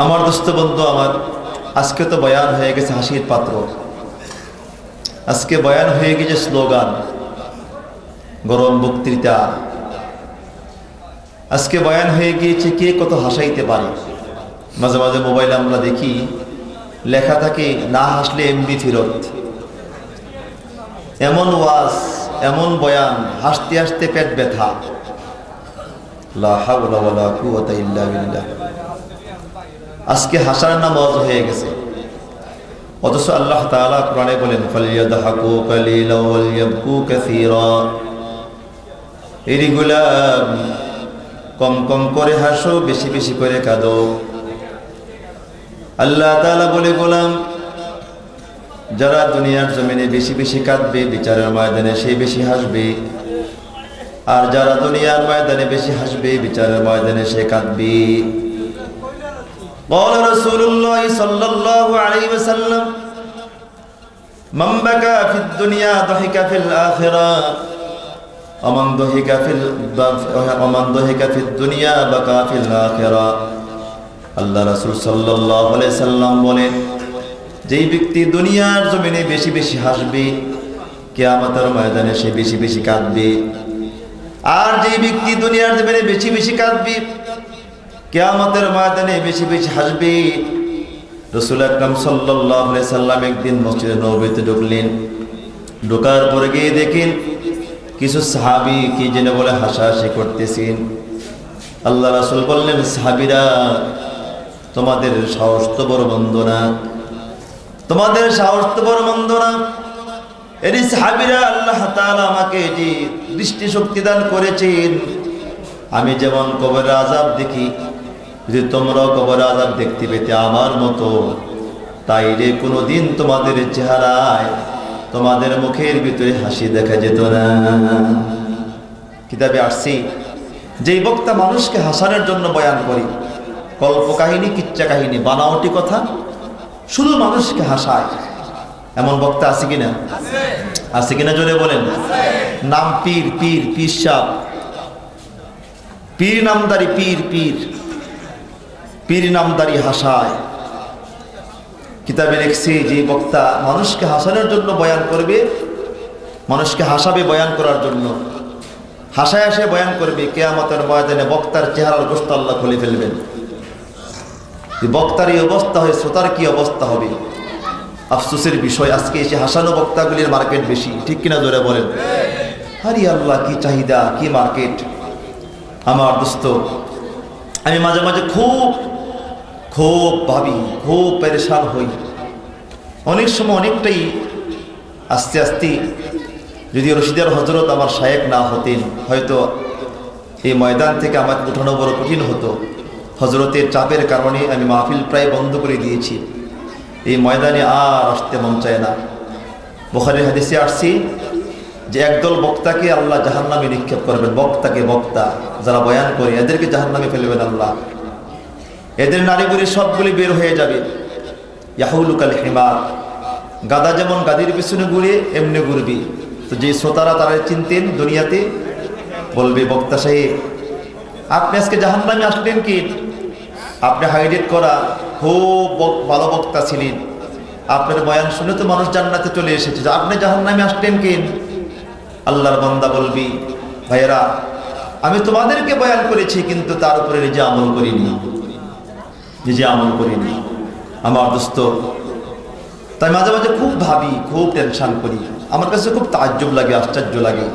আমার দোস্ত বন্ধু আমার, আজকে তো বয়ান হয়ে গেছে হাসির পাত্র, আজকে বয়ান হয়ে গেছে স্লোগান, গরম বক্তৃতা, আজকে বয়ান হয়ে গিয়েছে কে কত হাসাইতে পারে। মাঝে মাঝে মোবাইলে আমরা দেখি লেখা থাকে না হাসলে এমবি ফেরত। এমন ওয়াজ, এমন বয়ান, হাসতে হাসতে পেট ব্যথা। লা হাওলা ওয়ালা কুওয়াতা ইল্লা বিল্লাহ। আজকে হাসার নামাজ হয়ে গেছে, অথচ আল্লাহ তাআলা কোরআনে বলেন ফালিয়াদহাকু কালিলা ওয়াল ইয়াবকু কাসীরা। এই গোলাম, কম কম করে হাসো, বেশি বেশি করে কাঁদো। আল্লাহ তাআলা বলে, গোলাম যারা দুনিয়ার জমিনে বেশি বেশি কাঁদবে, বিচারের ময়দানে সে বেশি হাসবে। আর যারা দুনিয়ার ময়দানে বেশি হাসবে, বিচারের ময়দানে সে কাঁদবে। قال رسول الله صلى الله عليه وسلم من بكى في الدنيا ضحك في الآخرة ومن ضحك في الدنيا بكى في الآخرة। আল্লাহ রাসূল সাল্লাল্লাহু আলাইহি সাল্লাম বলেন, যেই ব্যক্তি দুনিয়ার জমিনে বেশি বেশি হাসবে, কিয়ামতের ময়দানে সে বেশি বেশি কাঁদবে। আর যেই ব্যক্তি দুনিয়ার জমিনে বেশি বেশি কাঁদবে, কিয়ামতের ময়দানে বেশি বেশি হাসবে। রাসূল আকরাম সাল্লাল্লাহু আলাইহি সাল্লাম একদিন মসজিদে নববীতে ঢুকলেন। ঢোকার পরে গিয়ে দেখেন কিছু সাহাবী কি যেন বলে হাসাহাসি করতেছেন। আল্লাহ রাসূল বললেন, সাহাবীরা, তোমাদের সাহস তো বড় মন্দ না, তোমাদের সাহস তো বড় মন্দ না। এই সাহাবীরা, আল্লাহ তাআলা আমাকে যে দৃষ্টিশক্তি দান করেছেন, আমি যেমন কবরের আযাব দেখি, যদি তোমরাও কবরের আযাব দেখতে পেতে আমার মতো, তাইলে কোনোদিন তোমাদের চেহারায়, তোমাদের মুখের ভিতরে হাসি দেখা যেত না। কিতাবে আসছে, যেই বক্তা মানুষকে হাসানোর জন্য বয়ান করি, কল্পকাহিনী, কিচ্ছা কাহিনী, বানাওটি কথা, শুধু মানুষকে হাসায়, এমন বক্তা আছে কিনা? আছে কিনা জোরে বলেন। নাম পীর, পীর, পীর সাহেব, পীর নামদারি, পীর, পীর, পীর নামদারি হাসায়। কিতাবে লিখছে, যে বক্তা মানুষকে হাসানোর জন্য বয়ান করবে, মানুষকে হাসাবে বয়ান করার জন্য, হাসায় হাসায় বয়ান করবে, কিয়ামতের ময়দানে বক্তার চেহারার গোশত আল্লাহ খুলে ফেলবেন। বক্তার এই অবস্থা হয়, শ্রোতার কি অবস্থা হবে? আফসোসের বিষয়, আজকে এসে হাসানো বক্তাগুলির মার্কেট বেশি, ঠিক কিনা জোরে বলেন। আরে আল্লাহ, কি চাহিদা, কি মার্কেট। আমার দোস্ত, আমি মাঝে মাঝে খুব খুব ভাবি, খুব পেরেশান হই। অনেক সময় অনেকটাই আস্তে আস্তে, যদি রশিদের হজরত আমার শায়েখ না হতেন, হয়তো এই ময়দান থেকে আমাকে উঠানো বড় কঠিন হতো। হজরতের চাপের কারণে আমি মাহফিল প্রায় বন্ধ করে দিয়েছি। এই ময়দানে আর আসতে মন চায় না। বুখারীর হাদিসে আসছে যে একদল বক্তাকে আল্লাহ জাহান্নামে নিক্ষেপ করবেন। বক্তাকে, বক্তা যারা বয়ান করে, এদেরকে জাহান্নামে ফেলবেন আল্লাহ। এদের নারীগুলি সবগুলি বের হয়ে যাবে। ইয়াহুলুকাল হিমার, গাদা যেমন গাদির পিছনে ঘুরে এমনি ঘুরবি। তো যে শ্রোতারা তারা চিনতেন দুনিয়াতে, বলবে, বক্তা সাহেব, আপনি আজকে জাহান্নামে আসলেন কি? আপনি হাইলাইট করা খুব ভালো বক্তা ছিলেন, আপনার বয়ান শুনে তো মানুষ জান্নাতে চলে এসেছে, আপনি জাহান্নামে আসলেন কি? আল্লাহর বান্দা বলবি, ভাইয়েরা, আমি তোমাদেরকে বয়ান করেছি, কিন্তু তার উপরে নিজে আমল করিনি, নিজে আমল করিনি। আমার দোস্ত, তাই মাঝে মাঝে খুব ভাবি, খুব টেনশন করি। আমার কাছে খুব তাজ্জুব লাগে, আশ্চর্য লাগে।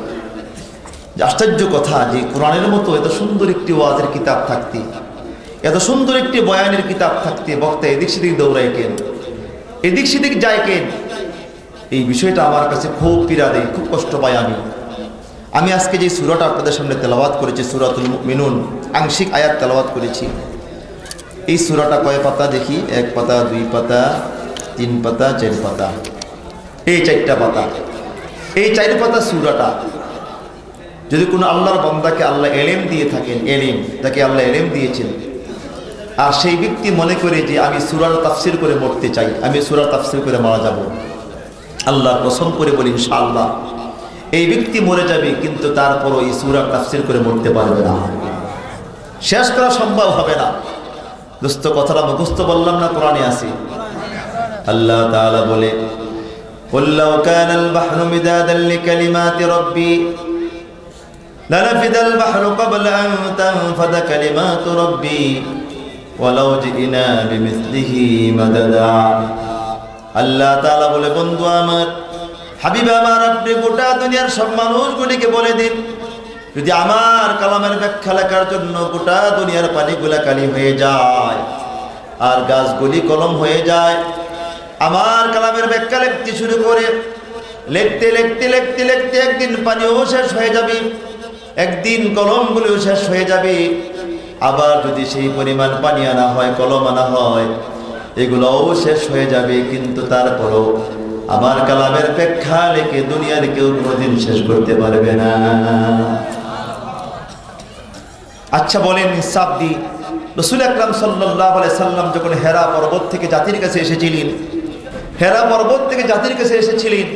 আশ্চর্য কথা যে কোরআনের মতো এত সুন্দর একটি ওয়াজের কিতাব থাকতে, এত সুন্দর একটি বয়ানের কিতাব থাকতে, বক্তা এদিক সেদিক দৌড়ায় কেন, এদিক সেদিক যায় কেন? এই বিষয়টা আমার কাছে খুব পীড়া দেয়, খুব কষ্ট পাই আমি আজকে যে সূরাটা আপনাদের সামনে তেলাওয়াত করেছি, সূরাতুল মুমিনুন, আংশিক আয়াত তেলাওয়াত করেছি। এই সূরাটা কয় পাতা দেখি? 1 পাতা, 2 পাতা, 3 পাতা, 4 পাতা, এই 4টা পাতা। এই 4 পাতা সূরাটা যদি কোনো আল্লাহর বান্দাকে আল্লাহ এলেম দিয়ে থাকেন, এলিম, তাকে আল্লাহ এলেম দিয়েছেন, আর সেই ব্যক্তি মনে করে যে আমি সূরার তাফসীর করে মরতে চাই, আমি সূরার তাফসীর করে মারা যাব, আল্লাহর কসম করে বলি ইনশাআল্লাহ এই ব্যক্তি মরে যাবে, কিন্তু তারপরও এই সূরার তাফসীর করে মরতে পারবে না, শেষ করা সম্ভব হবে না। দোস্ত কথাটা মুখস্থ বললাম না কোরআনে আছে। আল্লাহ তাআলা বলে قل لو كان البحر مدادا لكلمات ربي لنفد البحر قبل أن تنفد كلمات ربي ولو جئنا بمثله مددا। আল্লাহ তাআলা বলে, বন্ধু আমার, হাবিব আমার, আপনি গোটা দুনিয়ার সব মানুষগুলিকে বলে দিন, যদি আমার কালামের ব্যাখ্যা লেখার জন্য গোটা দুনিয়ার পানিগুলা কালি হয়ে যায় আর গাছগুলি কলম হয়ে যায়, আমার কালামের ব্যাখ্যা লিখতে শুরু করে লিখতে লিখতে লিখতে লিখতে একদিন পানিও শেষ হয়ে যাবে, একদিন কলমগুলিও শেষ হয়ে যাবে। আবার যদি সেই পরিমাণ পানি আনা হয়, কলম আনা হয়, এগুলোও শেষ হয়ে যাবে, কিন্তু তারপরও আমার কালামের ব্যাখ্যা লিখে দুনিয়ার কেউ কোনোদিন শেষ করতে পারবে না। আচ্ছা বলেন, হিসাব দি, রাসূল আকরাম সাল্লাল্লাহু আলাইহি সাল্লাম যখন হেরা পর্বত থেকে জাতির কাছে এসেছিলেন, হেরা পর্বত থেকে জাতির কাছে এসেছিলেন,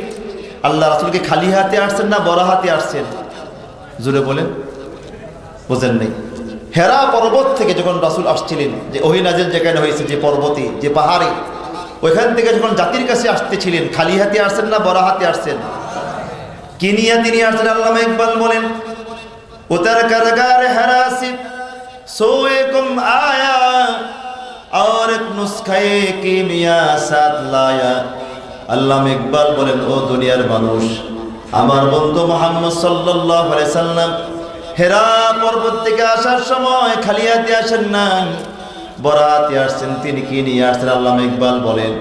আল্লাহ রাসূলকে খালি হাতে আসছেন না বড় হাতে আসছেন? জোরে বলেন, বুঝেন নাই? হেরা পর্বত থেকে যখন রাসূল আসছিলেন, যে ওহী নাযিল যেখানে হয়েছে, যে পর্বতে, যে পাহাড়ে, ওইখান থেকে যখন জাতির কাছে আসতেছিলেন, খালি হাতে আসছেন না বড় হাতে আসছেন? কি নিয়ে তিনি আসছেন? আল্লামা ইকবাল বলেন, উতার কারগার হেরা সে সোয়ে কুম আয়া और एक नुस्खे कीमिया साथ लाया। আল্লামা ইকবাল বলেন, ও দুনিয়ার মানুষ, আমার বন্ধু মুহাম্মদ সাল্লাল্লাহু আলাইহি সাল্লাম হেরা পর্বত থেকে আসার সময় খালি হাতে আসেন নাই, বড় হাতে আসছেন। তিনি কি নিয়ে আসছেন? আল্লামা ইকবাল বলেন,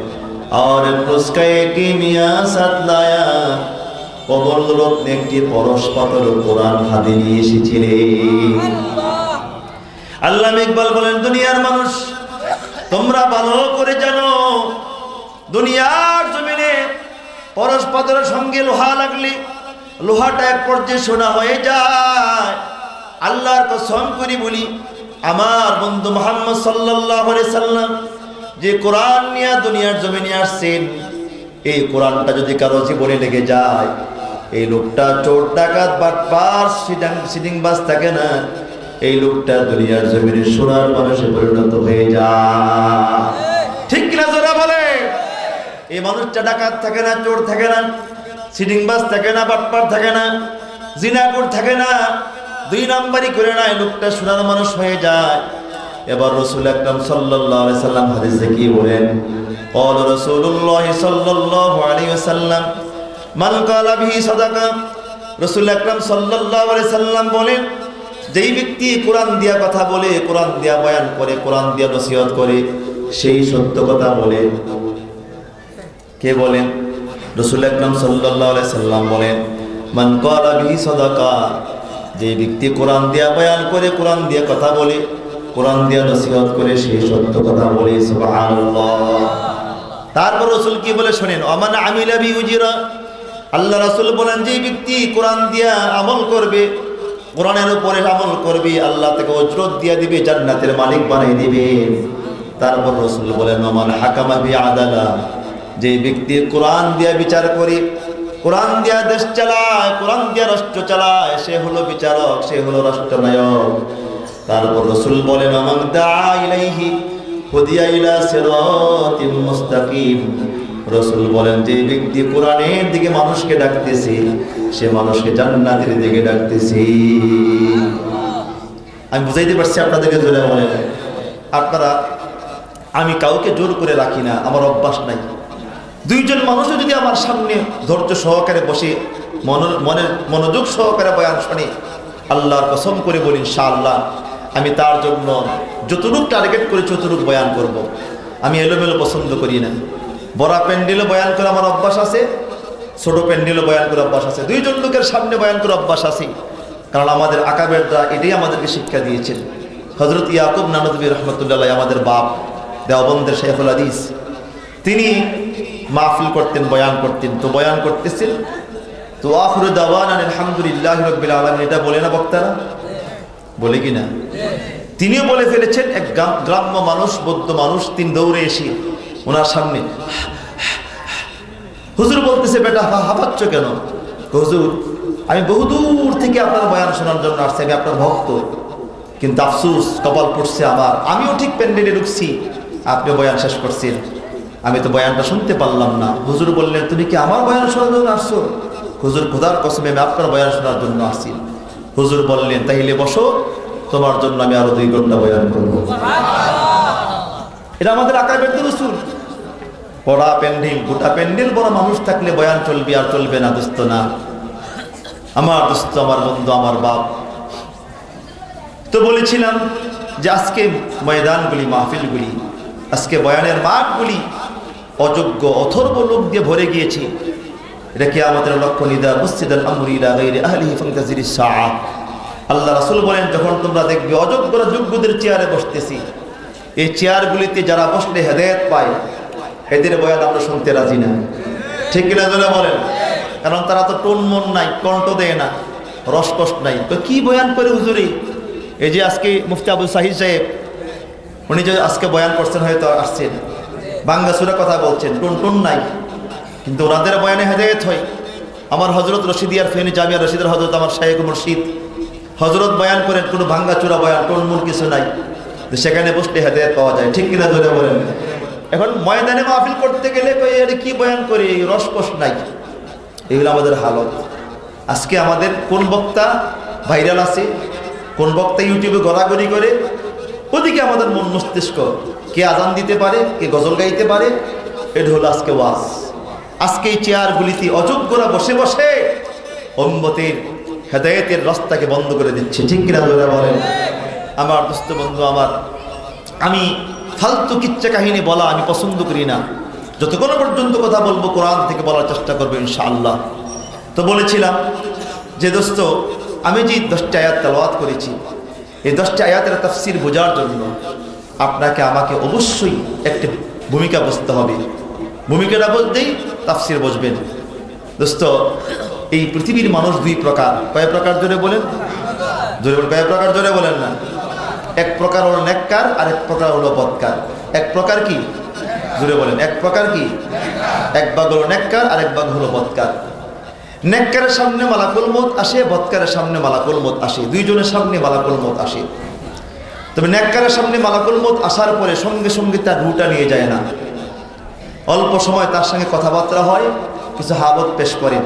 और एक नुस्खे कीमिया साथ लाया, কবর রত্নে একটি পরশ পাথর কোরআন হাতে নিয়ে এসেছিলেন। আল্লামা ইকবাল বলেন, দুনিয়ার মানুষ, তোমরা ভালো করে জানো, দুনিয়ার জমিনে পরশ পাথরের সঙ্গে লোহা লাগলে লোহাটা এক পর্যায়ে সোনা হয়ে যায়। আল্লাহর কসম করে বলি, আমার বন্ধু মুহাম্মদ সাল্লাল্লাহু আলাইহি সাল্লাম যে কোরআন নিয়ে দুনিয়ার জমিনে আসছেন, এই কোরআনটা যদি কারো জীবনে লেগে যায়, এই লোকটা চোর ডাকাত বাটপার সিডিংবাজ থাকে না, এই লোকটা দুনিয়ার জমিনে সোনার মানুষে পরিণত হয়ে যায়। ঠিক কিনা জোরে বলে? এই মানুষটা ডাকাত থাকে না, চোর থাকে না, সিডিংবাজ থাকে না, বাটপার থাকে না, জিনাকুর থাকে না, দুই নাম্বারই করে না, এই লোকটা সোনার মানুষ হয়ে যায়। এবার রাসূল আকরাম সাল্লাল্লাহু আলাইহি সাল্লাম হাদিসে কি বলেন? قال رسول الله صلى الله عليه وسلم من قال به صدقه। রাসূল আকরাম সাল্লাল্লাহু আলাইহি সাল্লাম বলেন, যেই ব্যক্তি কোরআন দিয়া কথা বলে, কোরআন দিয়া বয়ান করে, কোরআন দিয়া নসিহত করে, সেই সত্য কথা বলে। কে বলেন? রাসূল আকরাম সাল্লাল্লাহু আলাইহি সাল্লাম বলেন, মান ক্বালা বিহি সাদাকা, যে ব্যক্তি কোরআন দিয়া বয়ান করে, কোরআন দিয়া কথা বলে, কোরআন দিয়া নসিহত করে, সেই সত্য কথা বলে। সুবহানাল্লাহ। তারপর রাসূল কি বলে শুনেন, আমান আমিলা বি উজরা। আল্লাহ রাসূল বলেন, যে ব্যক্তি কোরআন দিয়া আমল করবে, কোরআনের উপরে আমল করবে, আল্লাহ তাকে উজরত দিয়া দিবে, জান্নাতের মালিক বানিয়ে দিবে। তারপর রাসূল বলেন, মান হাকামা বি আদালা, যে ব্যক্তি কোরআন দিয়া বিচার করে, কোরআন দিয়া দেশ চালায়, কোরআন দিয়া রাষ্ট্র চালায়, সে হলো বিচারক, সে হলো রাষ্ট্রনায়ক। তারপর রাসূল বলেন, মান দাআ ইলাইহি হুদিয়া ইলা সিরাতিম মুস্তাকিম। রাসূল বলেন, যে ব্যক্তি কোরআনের দিকে মানুষকে ডাকতেছে, সে মানুষকে জান্নাতের দিকে ডাকতেছে। আমি বুঝাইতে পারছি আপনাদেরকে? জোরে বলেন। আপনারা, আমি কাউকে জোর করে রাখি না, আমার অভ্যাস নাই। দুইজন মানুষও যদি আমার সামনে ধৈর্য সহকারে বসে মনোযোগ সহকারে বয়ান শুনে, আল্লাহর কসম করে বলি, ইনশাআল্লাহ আমি তার জন্য যতটুকু টার্গেট করে ততটুকু বয়ান করব। আমি এলোমেলো পছন্দ করি না। বড় প্যান্ডেলে বয়ান করে আমার অভ্যাস আছে, ছোট প্যান্ডেলে বয়ান করে অভ্যাস আছে, দুইজন লোকের সামনে বয়ান করে অভ্যাস আছে। কারণ আমাদের আকাবেররা এটাই আমাদেরকে শিক্ষা দিয়েছেন। হযরত ইয়াকুব নানদবী রহমতুল্লাহ আমাদের বাপ, দেওবন্দের শাইখুল হাদিস, তিনি মাহফিল করতেন, বয়ান করতেন। তো বয়ান করতেছেন, তো আখিরু দাওয়ানা আলহামদুলিল্লাহি রাব্বিল আলামিন, এটা বলে না বক্তারা? বলে কি না? তিনিও বলে ফেলেছেন। এক গ্রাম্য মানুষ, বৌদ্ধ মানুষ, তিনি দৌড়ে এসে ওনার সামনে, হুজুর বলতেছে, বেটা হাঁপাচ্ছ কেন? হুজুর, আমি বহুদূর থেকে আপনার বয়ান শোনার জন্য আসছি, আমি আপনার ভক্ত। কিন্তু আফসোস, কপাল পড়ছে আমার, আমিও ঠিক প্যান্ডেলে ঢুকছি, আপনি বয়ান শেষ করছেন, আমি তো বয়ানটা শুনতে পারলাম না। হুজুর বললেন, তুমি কি আমার বয়ান শোনার জন্য আসছো? হুজুর, খোদার কসমে আমি আপনার বয়ান শোনার জন্য আসছি। হুজুর বললেন, তাইলে বসো, তোমার জন্য আমি আরো 2 ঘন্টা বয়ান করবো। এটা আমাদের আকাবের রাসূল। বড়া প্যান্ডেল, গোটা প্যান্ডেল বড় মানুষ থাকলে বয়ান চলবে আর চলবে না? দোস্ত না, আমার দোস্ত, আমার বন্ধু, আমার বাপ। তো বলেছিলাম যে আজকে ময়দানগুলি, মাহফিলগুলি, আজকে বয়ানের মাঠগুলি অযোগ্য অথর্ব লোক দিয়ে ভরে গিয়েছে। এটা কিয়ামতের লক্ষ্য। নিদা মুসজিদাল আমরি ইলা গায়রি আহলিহি ফান্তাজিরিস সাআ। আল্লাহ রাসূল বলেন, যখন তোমরা দেখবে অযোগ্যরা যোগ্যদের চেয়ারে বসতেছি, এই চেয়ারগুলিতে যারা বসলে হেদায়েত পায়, এদের বয়ান আমরা শুনতে রাজি না। ঠিক কিনা জোরে বলেন? কারণ তারা তো টোন মন নাই, কণ্ঠ দেয় না, রসকস নাই। তো কি বয়ান করে হুজুরি? এই যে আজকে মুফতি আবুল সাহিদ সাহেব, উনি যে আজকে বয়ান করছেন, হয়তো আসছেন, বাংলা সুরা কথা বলছেন, টোন নাই, কিন্তু ওনাদের বয়ানে হেদায়েত হয়। আমার হজরত রশিদিয়ার ফেনী জামিয়া রশিদের হজরত আমার শাইখ মুর্শিদ হজরত বয়ান করেন, কোনো ভাঙ্গাচুরা বয়ান, টোনমূল কিছু নাই, তো সেখানে বসলে হেদায়েত পাওয়া যায়। ঠিক কিনা জোরে বলেন? এখন ময়দানে মাহফিল করতে গেলে কি বয়ান করি, রসকস নাই। এগুলো আমাদের হালত। আজকে আমাদের কোন বক্তা ভাইরাল আছে, কোন বক্তা ইউটিউবে গড়াগড়ি করে, ওদিকে আমাদের মন মস্তিষ্ক, কে আজান দিতে পারে, কে গজল গাইতে পারে, এটা হলো আজকে ওয়াজ। আজকে এই চেয়ারগুলিতে অযোগ্যরা বসে বসে উম্মতের হেদায়েতের রাস্তাকে বন্ধ করে দিচ্ছে। ঠিক কিনা বলেন? আমার দোস্ত বন্ধু আমার, আমি ফালতু কিচ্ছা কাহিনী বলা আমি পছন্দ করি না। যতক্ষণ পর্যন্ত কথা বলবো কোরআন থেকে বলার চেষ্টা করবো ইনশাআল্লাহ। তো বলেছিলাম যে দোস্ত, আমি যে 10টি আয়াত তেলাওয়াত করেছি, এই 10টি আয়াতের তাফসীর বোঝার জন্য আপনাকে আমাকে অবশ্যই একটি ভূমিকা বুঝতে হবে। ভূমিকাটা বুঝতেই তাফসীর বুঝবেন। দোস্ত, এই পৃথিবীর মানুষ 2 প্রকার। কয় প্রকার জোরে বলেন? জোরে বলেন, কয় প্রকার জোরে বলেন না? এক প্রকার হলো নেককার, আর এক প্রকার হলো বদকার। এক প্রকার কি? জোরে বলেন, এক প্রকার কি? এক ভাগ হলো নেককার, আর এক ভাগ হলো বদকার। নেককারের সামনে মালাকুল মউত আসে, বদকারের সামনে মালাকুল মউত আসে, 2 জনের সামনে মালাকুল মউত আসে। তবে নেককারের সামনে মালাকুল মউত আসার পরে সঙ্গে সঙ্গে তার রুহটা নিয়ে যায় না। অল্প সময় তার সঙ্গে কথাবার্তা হয়, কিছু হালত পেশ করেন।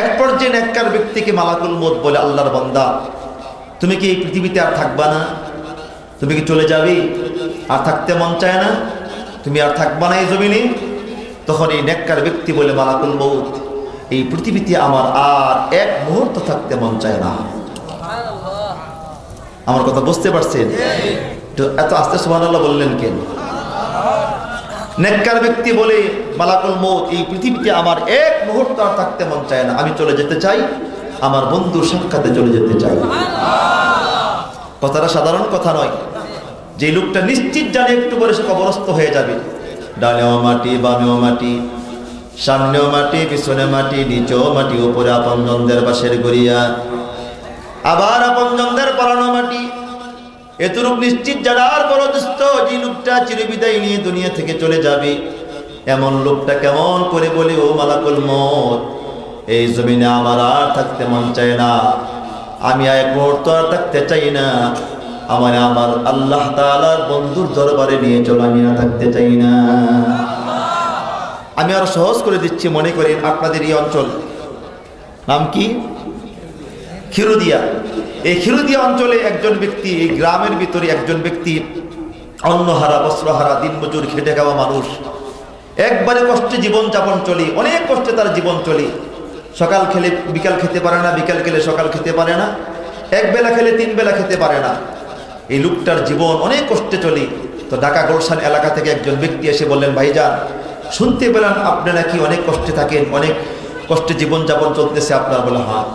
এক পর্যায়ে নেককার ব্যক্তিকে মালাকুল মউত বলে, আল্লাহর বান্দা, তুমি কি এই পৃথিবীতে আর থাকবা না? তুমি কি চলে যাবে? আর থাকতে মন চায় না? তুমি আর থাকবা না এই জমিনে? তখন এই নেককার ব্যক্তি বলে, মালাকুল মউত, এই পৃথিবীতে আমার আর 1 মুহূর্ত থাকতে মন চায় না। আমার কথা বুঝতে পারছেন? তো এত আস্তে সুবহানাল্লাহ বললেন কেন? নেককার ব্যক্তি বলে, মালাকুল মউত, এই পৃথিবীতে আমার 1 মুহূর্ত আর থাকতে মন চায় না, আমি চলে যেতে চাই, আমার বন্ধুর সাক্ষাতে চলে যেতে চাই। কথাটা সাধারণ কথা নয়। যে লোকটা নিশ্চিত জানে একটু পরে সে কবরস্থ হয়ে যাবে, ডানেও মাটি, বামেও মাটি, সামনেও মাটি, পিছনে মাটি, নিচেও মাটি, উপরে আপনজনদের বাসের গড়িয়া, আবার আপনজনদের পরানো মাটি, এতটুক নিশ্চিত জানার পর দোস্ত, যে লোকটা চিরবিদায় নিয়ে দুনিয়া থেকে চলে যাবে, এমন লোকটা কেমন করে বলে, ও মালাকুল মউত, এই জমিনে আমার আর থাকতে মন চায় না, আমি 1 মুহূর্ত আর থাকতে চাই না, আমার আল্লাহ তাআলার বন্ধুর দরবারে নিয়ে চলো, আমি আর থাকতে চাই না। আমি আরো সহজ করে দিচ্ছি। মনে করেন আপনাদের এই অঞ্চল নাম কি? খিরুদিয়া। এই খিরুদিয়া অঞ্চলে একজন ব্যক্তি, এই গ্রামের ভিতরে একজন ব্যক্তি, অন্নহারা, বস্ত্রহারা, দিনমজুর, খেটে খাওয়া মানুষ, একবারে কষ্টে জীবন যাপন চলে, অনেক কষ্টে তার জীবন চলে। সকাল খেলে বিকাল খেতে পারে না, বিকাল খেলে সকাল খেতে পারে না, 1 বেলা খেলে 3 বেলা খেতে পারে না। এই লোকটার জীবন অনেক কষ্টে চলে। তো ঢাকা গুলশান এলাকা থেকে একজন ব্যক্তি এসে বললেন, ভাইজান, শুনতে পেলাম আপনি নাকি অনেক কষ্টে থাকেন, অনেক কষ্টে জীবন যাপন চলতেছে আপনার। বলে, হ্যাঁ,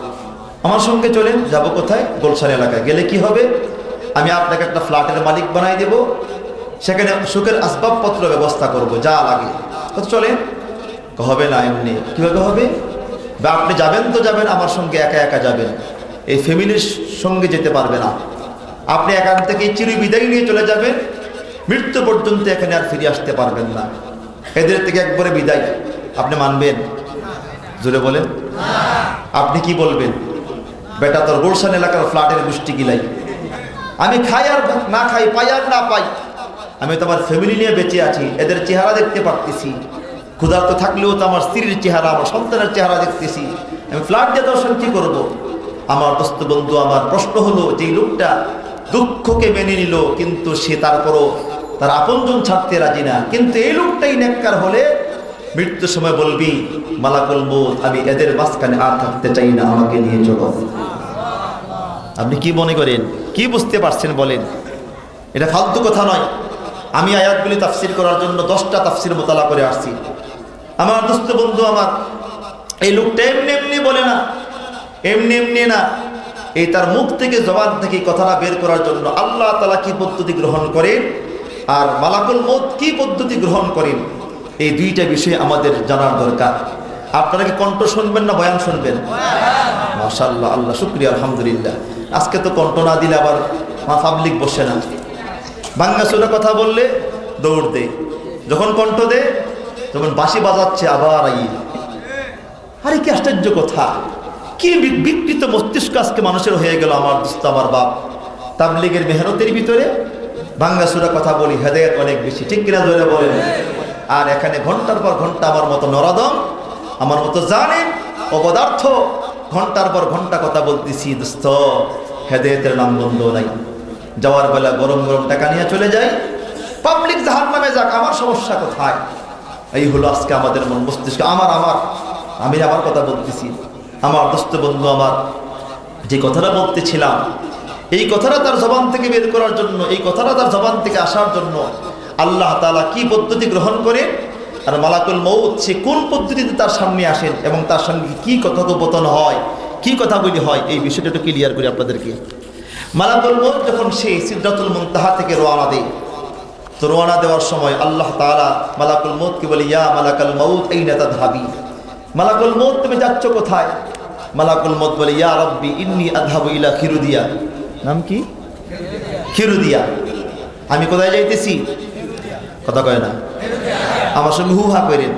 আমার সঙ্গে চলেন। যাব কোথায়? গুলশান এলাকায়। গেলে কি হবে? আমি আপনাকে একটা ফ্ল্যাটের মালিক বানাই দেব, সেখানে সুখের আসবাবপত্র ব্যবস্থা করব, যা লাগে। কত চলেন? হবে না। এমনি কীভাবে হবে? বা আপনি যাবেন তো যাবেন, আমার সঙ্গে একা একা যাবেন, এই ফ্যামিলির সঙ্গে যেতে পারবে না। আপনি এখান থেকে চিরবিদায় নিয়ে চলে যাবেন, মৃত্যু পর্যন্ত এখানে আর ফিরে আসতে পারবেন না। এদের থেকে একবারে বিদায়। আপনি মানবেন? জোরে বলেন। আপনি কি বলবেন? বেটা, তোর গুলশান এলাকার ফ্ল্যাটের গোষ্ঠী গিলাই, আমি খাই আর না খাই, পাই আর না পাই, আমি তো আমার ফ্যামিলি নিয়ে বেঁচে আছি, এদের চেহারা দেখতে পারতেছি। ক্ষুধার্ত থাকলেও তো আমার স্ত্রীর চেহারা, আমার সন্তানের চেহারা দেখতেছি। আমি ফ্ল্যাট দিয়ে দর্শন কি করবো? আমার দোস্ত বন্ধু, আমার প্রশ্ন হলো, যে লোকটা দুঃখকে মেনে নিল কিন্তু সে তারপরও তার আপনজন ছাড়তে রাজি না, কিন্তু এই লোকটাই নেককার হলে মৃত্যুর সময় বলবি মালাকুল মউত, আমি এদের মাঝখানে আর থাকতে চাই না, আমাকে নিয়ে চলো। আপনি কি মনে করেন? কি বুঝতে পারছেন বলেন? এটা ফালতু কথা নয়। আমি আয়াতগুলি তাফসির করার জন্য 10টা তাফসির মোতালা করে আসছি। আমার দোস্ত বন্ধু আমার, এই লোকটা এমনি এমনি বলে না, এমনি এমনি না, এই তার মুখ থেকে, জবান থেকে কথাটা বের করার জন্য আল্লাহ তাআলা কি পদ্ধতি গ্রহণ করেন আর মালাকুল মউত কি পদ্ধতি গ্রহণ করেন, এই দুইটা বিষয় আমাদের জানার দরকার। আপনারা কি কণ্ঠ শুনবেন না বয়ান শুনবেন? মাশাআল্লাহ, আল্লাহ শুকরিয়া, আলহামদুলিল্লাহ। আজকে তো কণ্ঠ না দিলে আবার পাবলিক বসে না। ভাঙ্গাচোরা কথা বললে দৌড় দে, যখন কণ্ঠ দে, যখন বাঁশি বাজাচ্ছে আবার আরে কি আশ্চর্য কথা! কি বিকৃত মস্তিষ্ক আজকে মানুষের হয়ে গেল আমার দোস্ত, আমার বাপ। তাবলীগের মেহনতের ভিতরে ভাঙ্গাচোরা কথা বলি, হেদায়েত অনেক বেশি, ঠিক কিনা জোরে বলেন? আর এখানে ঘন্টার পর ঘন্টা আমার মতো নরাদম, আমার মতো জানেন অপদার্থ ঘন্টার পর ঘন্টা কথা বলতেছি। দোস্ত, হেদায়েতের নাম বন্ধ নাই। যাওয়ার বেলা গরম গরম টাকা নিয়ে চলে যায়, পাবলিক জাহান্নামে যাক, আমার সমস্যা কোথায়? এই হলো আজকে আমাদের মন মস্তিষ্ক। আমি আমার কথা বলতেছি। আমার দোস্ত বন্ধু আমার, যে কথাটা বলতেছিলাম, এই কথাটা তার জবান থেকে বের করার জন্য, এই কথাটা তার জবান থেকে আসার জন্য আল্লাহ তাআলা কি পদ্ধতি গ্রহণ করেন, আর মালাকুল মউত সে কোন পদ্ধতিতে তার সামনে আসেন এবং তার সঙ্গে কি কথোপকথন হয়, কি কথাগুলি হয়, এই বিষয়টা একটু ক্লিয়ার করি আপনাদেরকে। মালাকুল মউত যখন সে সিদরাতুল মুনতাহা থেকে রওনা দেয়, তো রওনা দেওয়ার সময় আল্লাহ তাআলা মালাকুল মউতকে বলে, ইয়া মালাকাল মউত আইনা তাযহাবি, মালাকুল মউত তুমি যাচ্ছ কোথায়? মালাকুল মউত বলে, ইয়া রাব্বি ইন্নী আযহাবু ইলা খিরুদিয়া। নাম কি? খিরুদিয়া। আমি কোথায় যাইতেছি? কথা কয় না, আমার সঙ্গে হু হা করেন,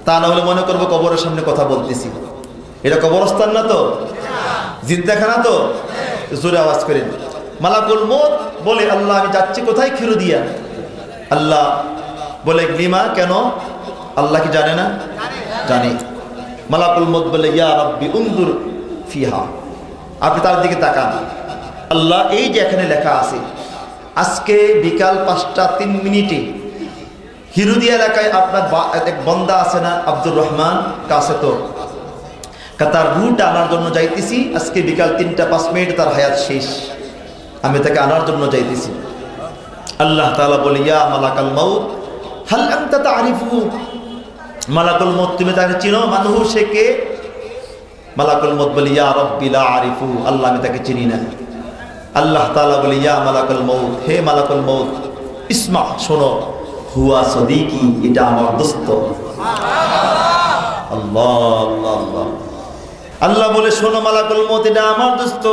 তা না হলে মনে করবো কবরের সামনে কথা বলতেছি। এটা কবরস্থান না তো, জিদ্দাখানা তো, জোরে আওয়াজ করেন। মালাকুল মউত বলে, আল্লাহ আমি যাচ্ছি কোথায়? খিরুদিয়া। আল্লাহ বলে, লিমা, কেন? আল্লাহ কি জানে না? জানে। মালাকুল মউত বলে, ইয়া রাব্বি উনজুর ফিহা, আপনি তার দিকে তাকান। আল্লাহ, এই যে এখানে লেখা আছে, আজকে বিকাল 5টা 3 মিনিটে হিরুদিয়া এলাকায় আপনার এক বন্দা আছে না, আব্দুর রহমান কাছে, তো তার রুটা আনার জন্য যাইতেছি। আজকে বিকাল 3টা 5 মিনিট তার হায়াত শেষ, আমি তাকে আনার জন্য যাইতেছি। আল্লাহ তাআলা বলে, ইয়া মালাকাল মউত হাল আনতা তা'রিফু, মালাকুল মউত তুমি তাকে চিনো? মানহু, সে কে? মালাকুল মউত বলে, ইয়া রাব্বি লা আরিফু, আল্লাহ আমি তাকে চিনি না। আল্লাহ তাআলা বলে, ইয়া মালাকুল মউত, হে মালাকুল মউত, ইসমা, শোনো, হুয়া সদীকি, এটা আমার দোস্ত। আল্লাহ আল্লাহ আল্লাহ। আল্লাহ বলে, শোনো মালাকুল মউত, এটা আমার দোস্ত,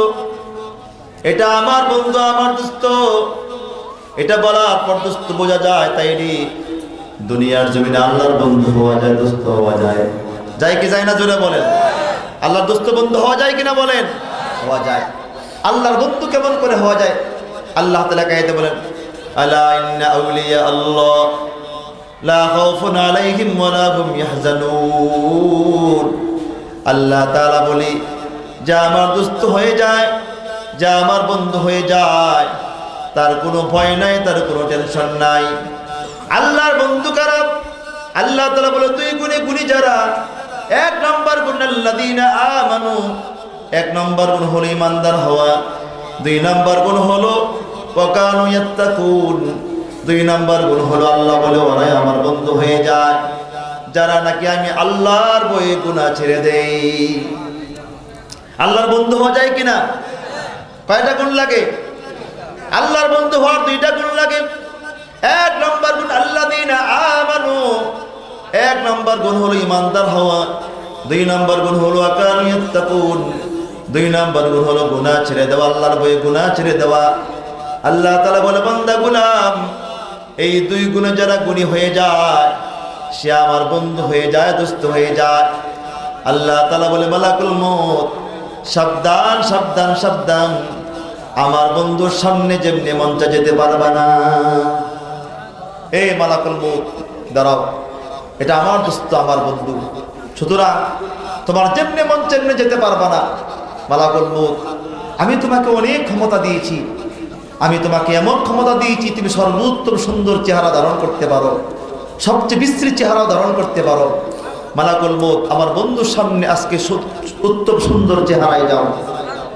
এটা আমার বন্ধু, আমার দোস্ত। এটা বলার পর দোস্ত বোঝা যায়, তাই রে দুনিয়ার জমিনে আল্লাহর বন্ধু হওয়া যায়, দোস্ত হওয়া যায়, যায় কি যায় না? জোরে বলেন। আল্লাহর দোস্ত বন্ধু হওয়া যায় কিনা বলেন? হওয়া যায়। আল্লাহর বন্ধু কেমন করে হওয়া যায়? আল্লাহ তাআলা কায়েতে বলেন, আলা ইন্না আউলিয়া আল্লাহ লা খাউফুন আলাইহিম ওয়া লা হুম ইয়াহজানুন। আল্লাহ তাআলা বলি, যা আমার দোস্ত হয়ে যায়, যা আমার বন্ধু হয়ে যায়, তার কোনো ভয় নাই, তার কোনো টেনশন নাই। আল্লাহর বন্ধু কারা? আল্লাহ তাআলা বলে, তুই গুণী যারা। 1 নম্বর গুণ আল্লাযীনা আমানু, 1 নম্বর গুণ হলো ইমানদার হওয়া। 2 নম্বর গুণ হলো ওয়াকানু ইয়াত্তাকুন, 2 নম্বর গুণ হলো আল্লাহ বলে ওরাই আমার বন্ধু হয়ে যায়, যারা নাকি আমি আল্লাহর ভয়ে গুনাহ ছেড়ে দেই। আল্লাহর বন্ধু হওয়া যায় কিনা? কয়টা গুণ লাগে? আল্লাহর বন্ধু হওয়ার 2টা গুণ লাগে। 1 নম্বর গুণ আল্লাযীনা আমানু, 1 নম্বর গুণ হলো ইমানদার হওয়া। 2 নম্বর গুণ হলো ওয়াকানু ইয়াত্তাকুন, 2 নম্বর গুণ হলো গুনাহ ছেড়ে দেওয়া, আল্লাহর ভয়ে গুনাহ ছেড়ে দেওয়া। আল্লাহ তাআলা বলে, বান্দা গোলাম, এই 2 গুণে যারা গুণী হয়ে যায়, সে আমার বন্ধু হয়ে যায়, দোস্ত হয়ে যায়। আল্লাহ তাআলা বলে, মালাকুল মউত সাবধান সাবধান সাবধান, আমার বন্ধুর সামনে যেমনি মঞ্চে যেতে পারবা না। এই মালাকুল মউত দাঁড়াও, এটা আমার দোস্ত, আমার বন্ধু, সুতরাং তোমার যেমনি মন যেমনি যেতে পারবা না। মালাকুল মউত, আমি তোমাকে অনেক ক্ষমতা দিয়েছি, আমি তোমাকে এমন ক্ষমতা দিয়েছি তুমি সর্বোত্তম সুন্দর চেহারা ধারণ করতে পারো, সবচেয়ে বিশ্রী চেহারাও ধারণ করতে পারো। মালাকুল মউত, আমার বন্ধুর সামনে আজকে উত্তম সুন্দর চেহারায় যাও,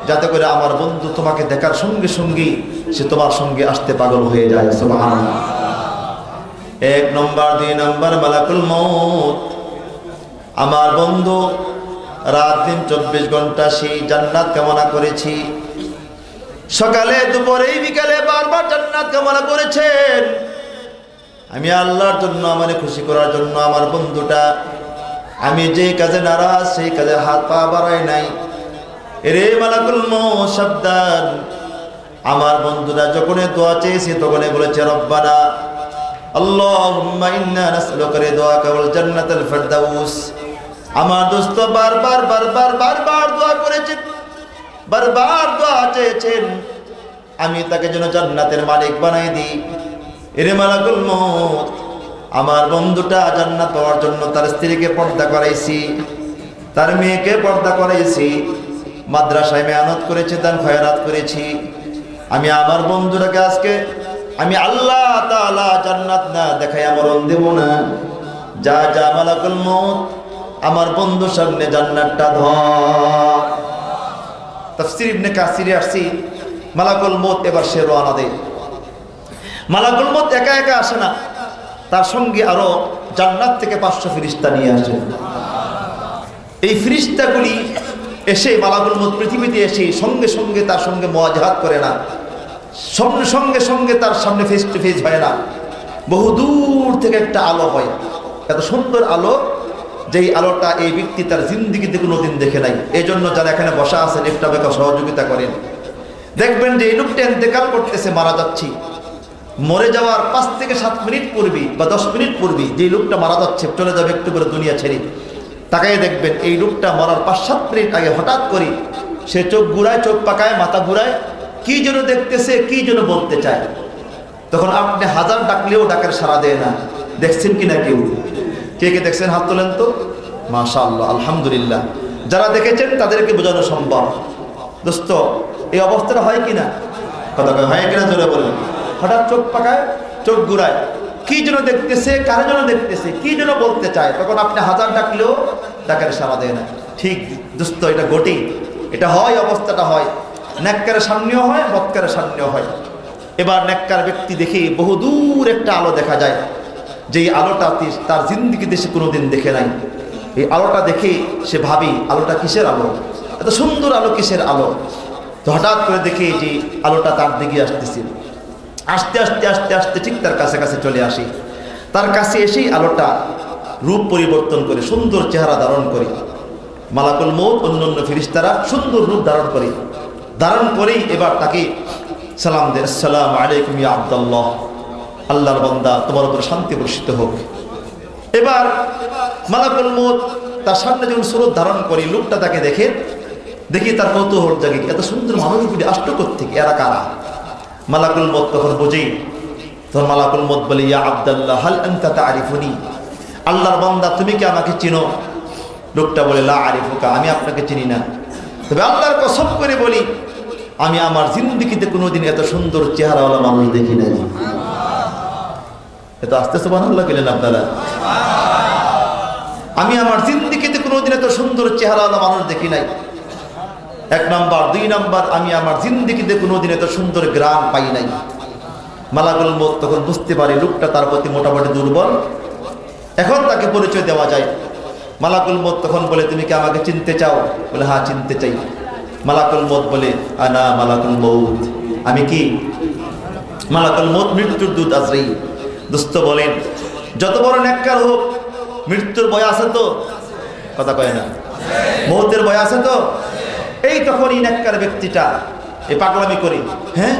যাতে করে আমার বন্ধু তোমাকে দেখার সঙ্গে সঙ্গেই সে তোমার সঙ্গে আসতে পাগল হয়ে যায়। সুবহানাল্লাহ। 1 নম্বর 2 নম্বর মালাকুল মউত, আমার বন্ধু রাত দিন 24 ঘন্টা সেই জান্নাত কামনা করেছি, সকালে দুপুরে বিকালে বারবার জান্নাত কামনা করেছেন। আমি আল্লাহর জন্য, আমারে খুশি করার জন্য আমার বন্ধুটা, আমি যে কাজে নারাজ সেই কাজে হাত পা বাড়ায় নাই। এরে মালাকুল মউত সাবধান, আমার বন্ধুরা যখন দোয়া চেয়েছে তখন বলেছে রব্বানা আল্লাহুম্মা ইন্না নাসআলুকা রিদাকা ওয়াল জান্নাতাল ফিরদাউস। আমার দোস্ত বারবার বারবার বারবার দোয়া করেছে, বারবার দোয়া চেয়েছেন আমি তাকে যেন জান্নাতের মালিক বানাই দিই। এরে মালাকুল মউত, আমার বন্ধুটা জান্নাত পাওয়ার জন্য তার স্ত্রীকে পর্দা করাইছি, তার মেয়েকে পর্দা করাইছি, মাদ্রাসায় মেহনত করেছে, দান খয়রাত করেছি। আমি আমার বন্ধুটাকে আজকে আমি আল্লাহ তাআলা জান্নাত না দেখাই মরণ দেব না। যা যা মালাকুল মউত, আমার বন্ধুর সামনে জান্নাতটা ধর। তাফসীর ইবনে কাসিরে আসছে মালাকুল মউত এবার সে রওনা দেয়। মালাকুল মউত একা একা আসে না, তার সঙ্গে আরো জান্নাত থেকে 500 ফেরেশতা নিয়ে আসে। এই ফেরেশতাগুলি এসে মালাকুল মউত পৃথিবীতে এসে সঙ্গে সঙ্গে তার সঙ্গে মুওয়াজাহাত করে না, সঙ্গে সঙ্গে সঙ্গে তার সামনে ফেস টু ফেস হয় না, বহু দূর থেকে একটা আলো হয়, এত সুন্দর আলো যেই আলোটা এই ব্যক্তি তার জিন্দেগিতে কোনোদিন দেখে নাই। এই জন্য যারা এখানে বসা আছেন একটা বেকা সহযোগিতা করেন, দেখবেন যে এই লোকটা ইন্তেকাল করতেছে, মারা যাচ্ছি, মরে যাওয়ার 5 থেকে 7 মিনিট পূর্বে বা 10 মিনিট পূর্বে যে লোকটা মারা যাচ্ছে, চলে যাবে একটু করে দুনিয়া ছেড়ে, তাকাই দেখবেন এই লোকটা মরার 5-7 মিনিট আগে হঠাৎ করে সে চোখ ঘুরায়, চোখ পাকায়, মাথা ঘুরায়, কি যেন দেখতেছে, কি যেন বলতে চায়। তখন আপনি হাজার ডাকলেও ডাকের সাড়া দেয় না। দেখছেন কিনা কেউ? কে কে দেখছেন হাত তোলেন তো। মাশাআল্লাহ, আলহামদুলিল্লাহ। যারা দেখেছেন তাদেরকে বোঝানো সম্ভব। দোস্ত, এই অবস্থাটা হয় কিনা? কথা হয় কিনা জোরে বলেন। হঠাৎ চোখ পাকায়, চোখ ঘুরায়, কি যেন দেখতেছে, কারে যেন দেখতেছে, কি যেন বলতে চায়, তখন আপনি হাজার ডাকলেও ডাকের সাড়া দেয় না। ঠিক দোস্ত, এটা ঘটেই, এটা হয়, অবস্থাটা হয়। নেককারের সামনেও হয়, বদকারের সামনেও হয়। এবার নেককার ব্যক্তি দেখে বহু দূর একটা আলো দেখা যায়, যেই আলোটা তার জিন্দেগিতে সে কোনোদিন দেখে নাই। এই আলোটা দেখে সে ভাবি আলোটা কিসের আলো, এত সুন্দর আলো কিসের আলো। তো হঠাৎ করে দেখে যে আলোটা তার দিকে আসতেছে, আস্তে আস্তে আস্তে আস্তে ঠিক তার কাছে কাছে চলে আসে। তার কাছে এসেই আলোটা রূপ পরিবর্তন করে সুন্দর চেহারা ধারণ করে। মালাকুল মউত অন্যান্য ফেরেশতারা সুন্দর রূপ ধারণ করে, ধারণ করেই এবার তাকে সালাম দেয়, আসসালামু আলাইকুম ইয়া আব্দুল্লাহ, আল্লাহর বান্দা, তোমার উপর শান্তি বর্ষিত হোক। এবার মালাকুল মউত তার সামনে যখন সুরত ধারণ করে, লোকটা তাকে দেখি তার কৌতূহল জাগে, এত সুন্দর মানুষগুলি আসলো কোত্থেকে, এরা কারা? মালাকুল মউত তখন বোঝেই, তখন মালাকুল মউত বলে, ইয়া আব্দুল্লাহ হাল আনতা তারিফুনি, আল্লাহর বান্দা তুমি কি আমাকে চিনো? লোকটা বলে, লা আরিফুকা, আমি আপনাকে চিনি না, তবে আল্লাহর কসম করে বলি আমি আমার জিন্দেগিতে কোনোদিন এত সুন্দর চেহারাওয়ালা মানুষ দেখি নাই। এত আস্তে সুবহানাল্লাহ বলেন আপনারা। আমি আমার জিন্দেগিতে কোনোদিন এত সুন্দর চেহারাওয়ালা মানুষ দেখি নাই। 1 নাম্বার। 2 নাম্বার, আমি আমার জিন্দেগিতে কোনোদিন এত সুন্দর গ্রাম পাই নাই। মালাকুল মউত তখন বুঝতে পারে লোকটা তার প্রতি মোটামুটি দুর্বল, এখন তাকে পরিচয় দেওয়া যায়। মালাকুল মউত তখন বলে, তুমি কি আমাকে চিনতে চাও? বলে, হ্যাঁ চিনতে চাই। মালাকুল মউত বলে, আনা মালাকুল মউত, আমি কি? মালাকুল মউত মৃত্যুর দূত আজরাইল। দোস্ত বলেন, যত বড় নেককার হোক মৃত্যুর ভয় আছে তো? কথা কয় না, মউতের ভয় আছে তো? এই তখন এই নেককার ব্যক্তিটা এই পাগলামি করে, হ্যাঁ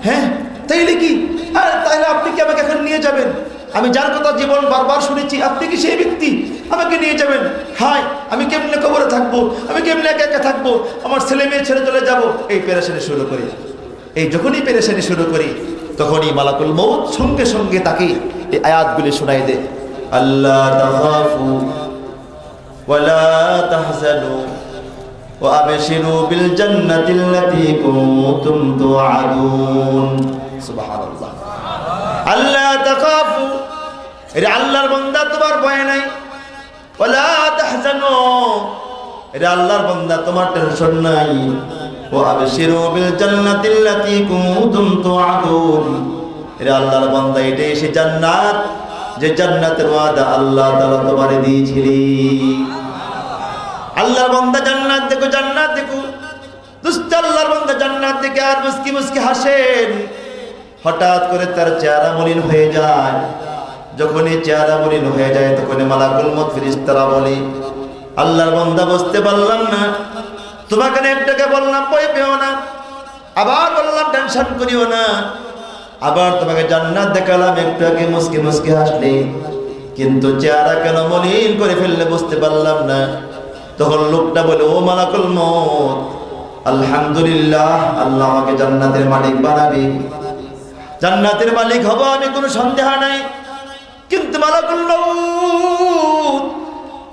হ্যাঁ তাইলে কি? আর তাইলে আপনি কি আমাকে এখন নিয়ে যাবেন? আমি যার কথা জীবন বারবার শুনেছি, আপনি কি সেই ব্যক্তি? আমাকে নিয়ে যাবেন? হায়, আমি কেমনে কবরে থাকবো, আমি কেমনে একা একা থাকবো, আমার ছেলে মেয়ে ছেড়ে চলে যাব, এই পেরেশানি শুরু করে। এই যখনই পেরেশানি শুরু করি তখনই মালাকুল মউত সঙ্গে সঙ্গে তাকে এই আয়াতগুলি শোনাই দেয়, আল্লাহ তাখাফু ওয়ালা তাহজানু ওয়া আবশিরু বিল জান্নাতিল্লাতী কুনতুম তুআদুন। সুবহানাল্লাহ। আল্লাহ তাখাফু, এর আল্লাহর বান্দা তোমার ভয় নাই, ওয়ালা তাহজানু, এর আল্লাহর বান্দা তোমার টেনশন নাই, ওয়া আবশিরু বিল জান্নাতিল্লাতী কুনতুম তুআদুন, এর আল্লাহর বান্দা এটাই সে জান্নাত যে জান্নাতের ওয়াদা আল্লাহ তাআলা তোমারে দিয়েছিলেন। আল্লাহর বান্দা জান্নাত দেখো, জান্নাত দেখো, দুষ্ট আল্লাহর বান্দা জান্নাত দেখে আর মুস্কি মুস্কি হাসেন। হঠাৎ করে তার চেহারা মলিন হয়ে যায়। যখনই চেহারা মলিন হয়ে যায় তখনই মালাকুল মউত ফেরেশতারা বলে, আল্লাহর বান্দা বুঝতে পারলাম না, তোমাকে একটাকে বললাম ভয় পেও না, আবার বললাম টেনশন করিও না, আবার তোমাকে জান্নাত দেখালাম, একটু আগে মুস্কি মুস্কি হাসলে, কিন্তু চেহারা কেন মলিন করে ফেললে বুঝতে পারলাম না। তখন লোকটা বলে, ও মালাকুল মউত, আলহামদুলিল্লাহ, আল্লাহ আমাকে জান্নাতের মালিক বানাবে, জান্নাতের মালিক হব, আমি কোনো সন্দেহ নাই। কিন্তু মালাকুল মউত,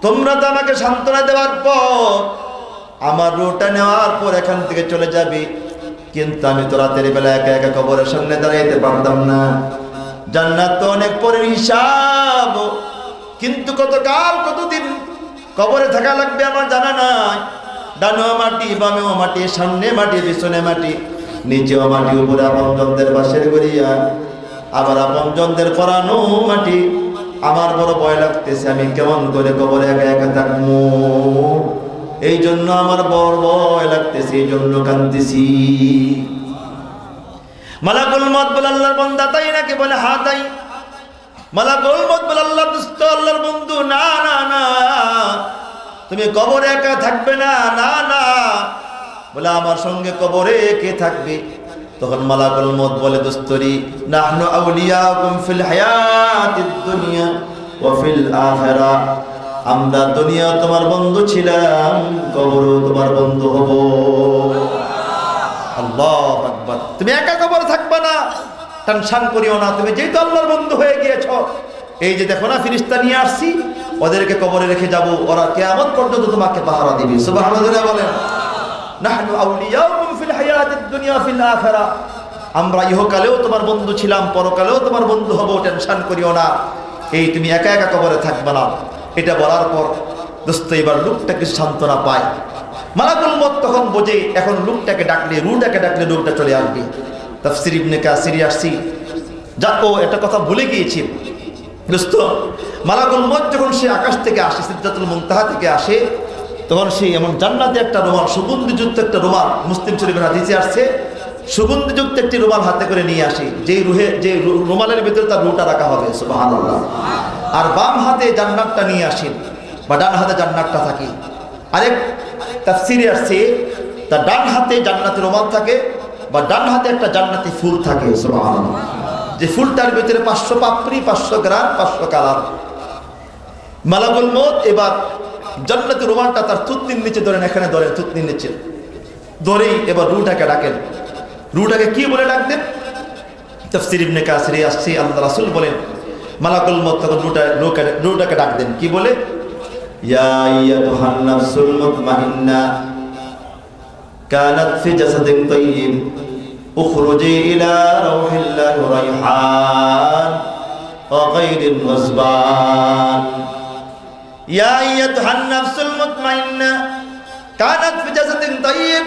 তোমরা তো আমাকে সান্ত্বনা দেওয়ার পর আমার রূহটা নেওয়ার পর এখান থেকে চলে যাবে, কিন্তু আমি তো রাতের বেলা একা একা কবরের সামনে দাঁড়াইতে পারতাম না। জান্নাত তো অনেক পরের হিসাব, কিন্তু কতকাল কতদিন কবরে থাকা লাগবে আমার জানা নাই। ডানেও মাটি, বামেও মাটি, সামনে মাটি, পিছনে মাটি, নিচেও মাটি, উপরে আপনজনদের বাসের গড়িয়া, আবার আপনজনদের পরানো মাটি। আমার বড় ভয় লাগতেছে, আমি কেমন করে কবরে একা একা থাকবো, এই জন্য আমার বড় ভয় লাগতেছে, এই জন্য কাঁদতেছি। মালাকুল মউত বলে, আল্লাহর বান্দা তাই নাকি? বলে, হ্যাঁ তাই। মালাকুল মউত বলে, আল্লাহর দোস্ত, আল্লাহর বন্ধু, না না না, তুমি কবরে একা থাকবে না, না না। বলে, আমার সঙ্গে কবরে কে থাকবে? তখন মালাকুল মউত বলে, দোস্তরি, নাহনু আউলিয়াকুম ফিল হায়াতিদ দুনিয়া ওয়া ফিল আখিরাহ, আমরা দুনিয়া তোমার বন্ধু ছিলাম, কবরও তোমার বন্ধু হব। আল্লাহু আকবার। তুমি একা কবরে থাকবে না, টেনশন করিও না, তুমি যেহেতু আল্লাহর বন্ধু হয়ে গিয়েছো, এই যে দেখো না ফেরেশতা নিয়ে আসছি, ওদেরকে কবরে রেখে যাব, ওরা কিয়ামত পর্যন্ত তোমাকে পাহারা দিবে। সুবহানাল্লাহ বলেন। নাহনু আউলিয়াকুম ফিল হায়াতিদ দুনিয়া ফিল আখিরাহ, আমরা ইহকালেও তোমার বন্ধু ছিলাম, পরকালেও তোমার বন্ধু হব, টেনশন করিও না, এই তুমি একা একা কবরে থাকবে না। এটা বলার পর দোস্ত এবার লোকটাকে সান্ত্বনা পায়। মালাকুল মউত তখন বোঝে, এখন লোকটাকে ডাকলে, রুহটাকে ডাকলে লোকটা চলে আসবে। তাফসীর ইবনে কাসির আসছি, যা ও একটা কথা ভুলে গিয়েছি দোস্ত, মালাকুল মউত যখন সে আকাশ থেকে আসে, সিদরাতুল মুনতাহা থেকে আসে, তখন সে এমন জান্নাতে একটা রুমাল, সুগন্ধিযুক্ত একটা রুমাল, মুসলিম শরীফের হাদিসে আসছে, সুগন্ধিযুক্ত একটি রুমাল হাতে করে নিয়ে আসে, যে রুমালের ভিতরে তার রুহটা রাখা হবে। সুবহানাল্লাহ। আর বাম হাতে জান্নাতটা নিয়ে আসেন, বা ডান হাতে জান্নাতটা থাকে। আরেক তাফসীরে আসছে, তার ডান হাতে জান্নাতের রুমাল থাকে, বা ডান হাতে একটা জান্নাতি ফুল থাকে। সুবহানাল্লাহ। যে ফুলটার ভিতরে 500 পাপড়ি, 500 গ্রাম, 500 কালার। মালাকুল মউত এবার জান্নাতি রুমালটা তার থুতনির নিচে ধরেন, এখানে ধরেন, থুতনির নিচে ধরেই এবার রুহটাকে ডাকেন। রুহটাকে কি বলে ডাকতেন? তাফসীর ইবনে কাসিরে আসছে, আল্লাহ রাসূল বলেন, মালাকুল মউত তখন রুহটাকে ডাক দেন, কি বলে? ইয়া আইয়াতুহান নাফসুল মুতমাইন্না কানাত ফি জাসাদিন তাইয়্যিব উখরুজি ইলা রাউহিল্লাহি ওয়া রাইহান ওয়া গায়রিন ওয়াসবান। ইয়া আইয়াতুহান নাফসুল মুতমাইন্না কানাত ফি জাসাদিন তাইয়্যিব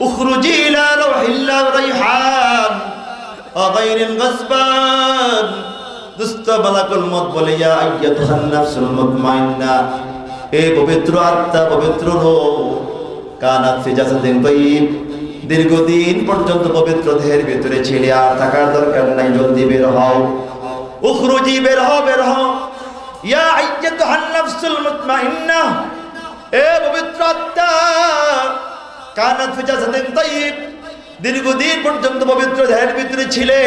উখরুজি ইলা রাউহিল্লাহি ওয়া রাইহান ওয়া গায়রিন ওয়াসবান। দুষ্ট মালাকুল মউত বলে, ইয়া আইয়াতুহান নাফসুল মুতমাইন্না, এই পবিত্র আত্মা, পবিত্র রূহ, কানাত ফি জাসাদিন তাইয়্যিব, দীর্ঘদিন পর্যন্ত পবিত্র দেহের ভিতরে ছিলে, আর থাকার দরকার নাই, জলদি বের হও, উখরুজি, বের হও, বের হও। ইয়া আইয়াতুহান নাফসুল মুতমাইন্না, এ পবিত্র আত্মা, কানাত ফি জাসাদিন তাইয়্যিব, দীর্ঘদিন পর্যন্ত পবিত্র দেহের ভিতরে ছিলে,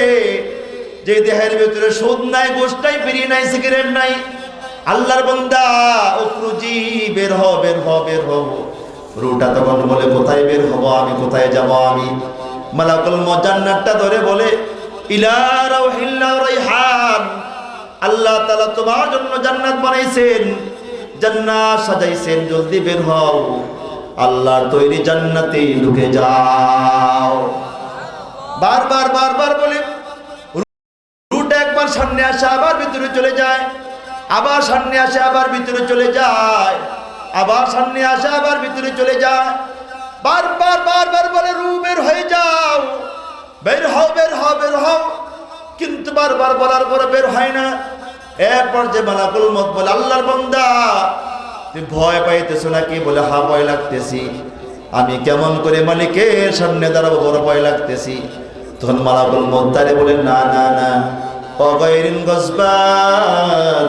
যে দেহের ভিতরে সুদ নাই, ঘুষ নাই, বিড়ি নাই, সিগারেট নাই। আল্লাহর বান্দা, উখরুজি, বের হও, বের হও, বের হও। রুহটা তখন বলে, কোথায় বের হব আমি, কোথায় যাব আমি? মালাকুল মউত জান্নাতটা ধরে বলে ইলা রাউহিল্লা রাইহান, আল্লাহ তাআলা তোমার জন্য জান্নাত বানাইছেন, জান্নাত সাজাইছেন, জলদি বের হও, আল্লাহর তৈরি জান্নাতে ঢুকে যাও। বারবার বারবার বলে রুট একবার সামনে আসে আবার ভিতরে চলে যায়, আবার সামনে আসে আবার ভিতরে চলে যায়, আবার সামনে আসে আবার ভিতরে চলে যায়। বারবার বারবার বলে রু বের হয়ে যাও, বের হও বের হও বের হও, কিন্তু বারবার বলার পরে বের হয় না। এরপর যে মালাকুল মউত বলে আল্লাহর বান্দা তুমি ভয় পাইতেছো নাকি? বলে হ্যাঁ ভয় লাগতেছি। আমি কেমন করে মালিকের সামনে দাঁড়াবো, বড় ভয় লাগতেছি। তখন মালাকুল মউত তারে বলে না না না, অগাইরিন গজবান,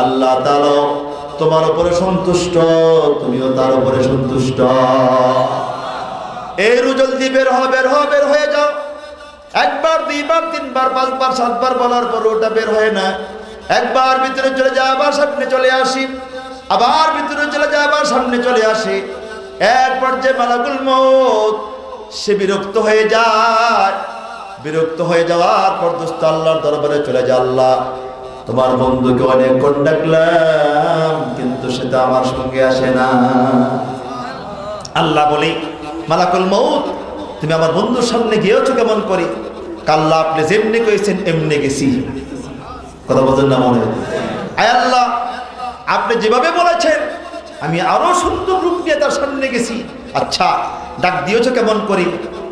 আল্লাহ তাআলা তোমার উপরে সন্তুষ্ট, তুমিও তার উপরে সন্তুষ্ট। এরু জলদি বের হও বের হও বের হয়ে যাও। একবার দুইবার তিনবার পাঁচবার সাতবার বলার পর ওটা বের হয় না। একবার ভিতরে চলে যায় আবার সামনে চলে আসি, আবার ভিতরে চলে যায় আবার সামনে চলে আসে। এরপর যে মালাকুল মউত সে বিরক্ত হয়ে যায়। বিরক্ত হয়ে যাওয়ার পর দোস্ত আল্লাহর দরবারে চলে যায়, আল্লাহ তোমার বন্ধুকে অনেকক্ষণ ডাকলাম কিন্তু সে তো আমার সঙ্গে আসে না। আল্লাহ বলে মালাকুল মউত তুমি আমার বন্ধুর সামনে গিয়েছো কেমন করে? আল্লাহ আপনি যেমনি কইছেন এমনি গেছি। কথা বলেন না মনে? আয় আল্লাহ আপনি যেভাবে বলেছেন আমি আরো সুন্দর রূপ নিয়ে তার সামনে গেছি। আচ্ছা ডাক দিয়েছো কেমন করে?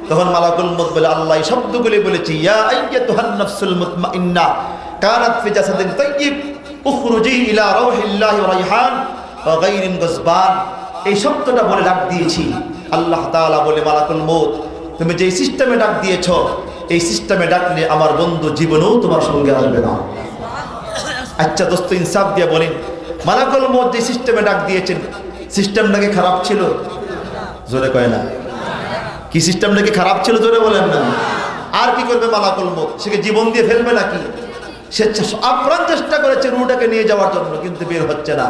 তখন মালাকুল মউত বলে আল্লাহ এই শব্দগুলি বলেছি, ইয়া আইয়াতুহান নাফসুল মুতমাইন্না কানাত ফি জাসাদিন তাইয়্যিব উখরুজি ইলা রাউহিল্লাহি ওয়া রাইহান ওয়া গায়রিন গজবান। এই শব্দটা বলে ডাক দিয়েছি। আল্লাহ তাআলা বলে মালাকুল মউত তুমি যে সিস্টেমে ডাক দিয়েছো এই সিস্টেমে ডাকলে আমার বন্ধু জীবনেও তোমার সঙ্গে আসবে না। আচ্ছা দোস্ত ইনসাফ দিয়ে বলেন মালাকুল মউত যে সিস্টেমে ডাক দিয়েছেন সিস্টেমটা কি খারাপ ছিল? জোরে কয় না। কি সিস্টেমটা কি খারাপ ছিল? জোরে বলেন না। আর কি করবে মালাকুল মউত? সে কি জীবন দিয়ে ফেলবে নাকি? সে আপ্রাণ চেষ্টা করেছে রুটাকে নিয়ে যাওয়ার জন্য কিন্তু বের হচ্ছে না।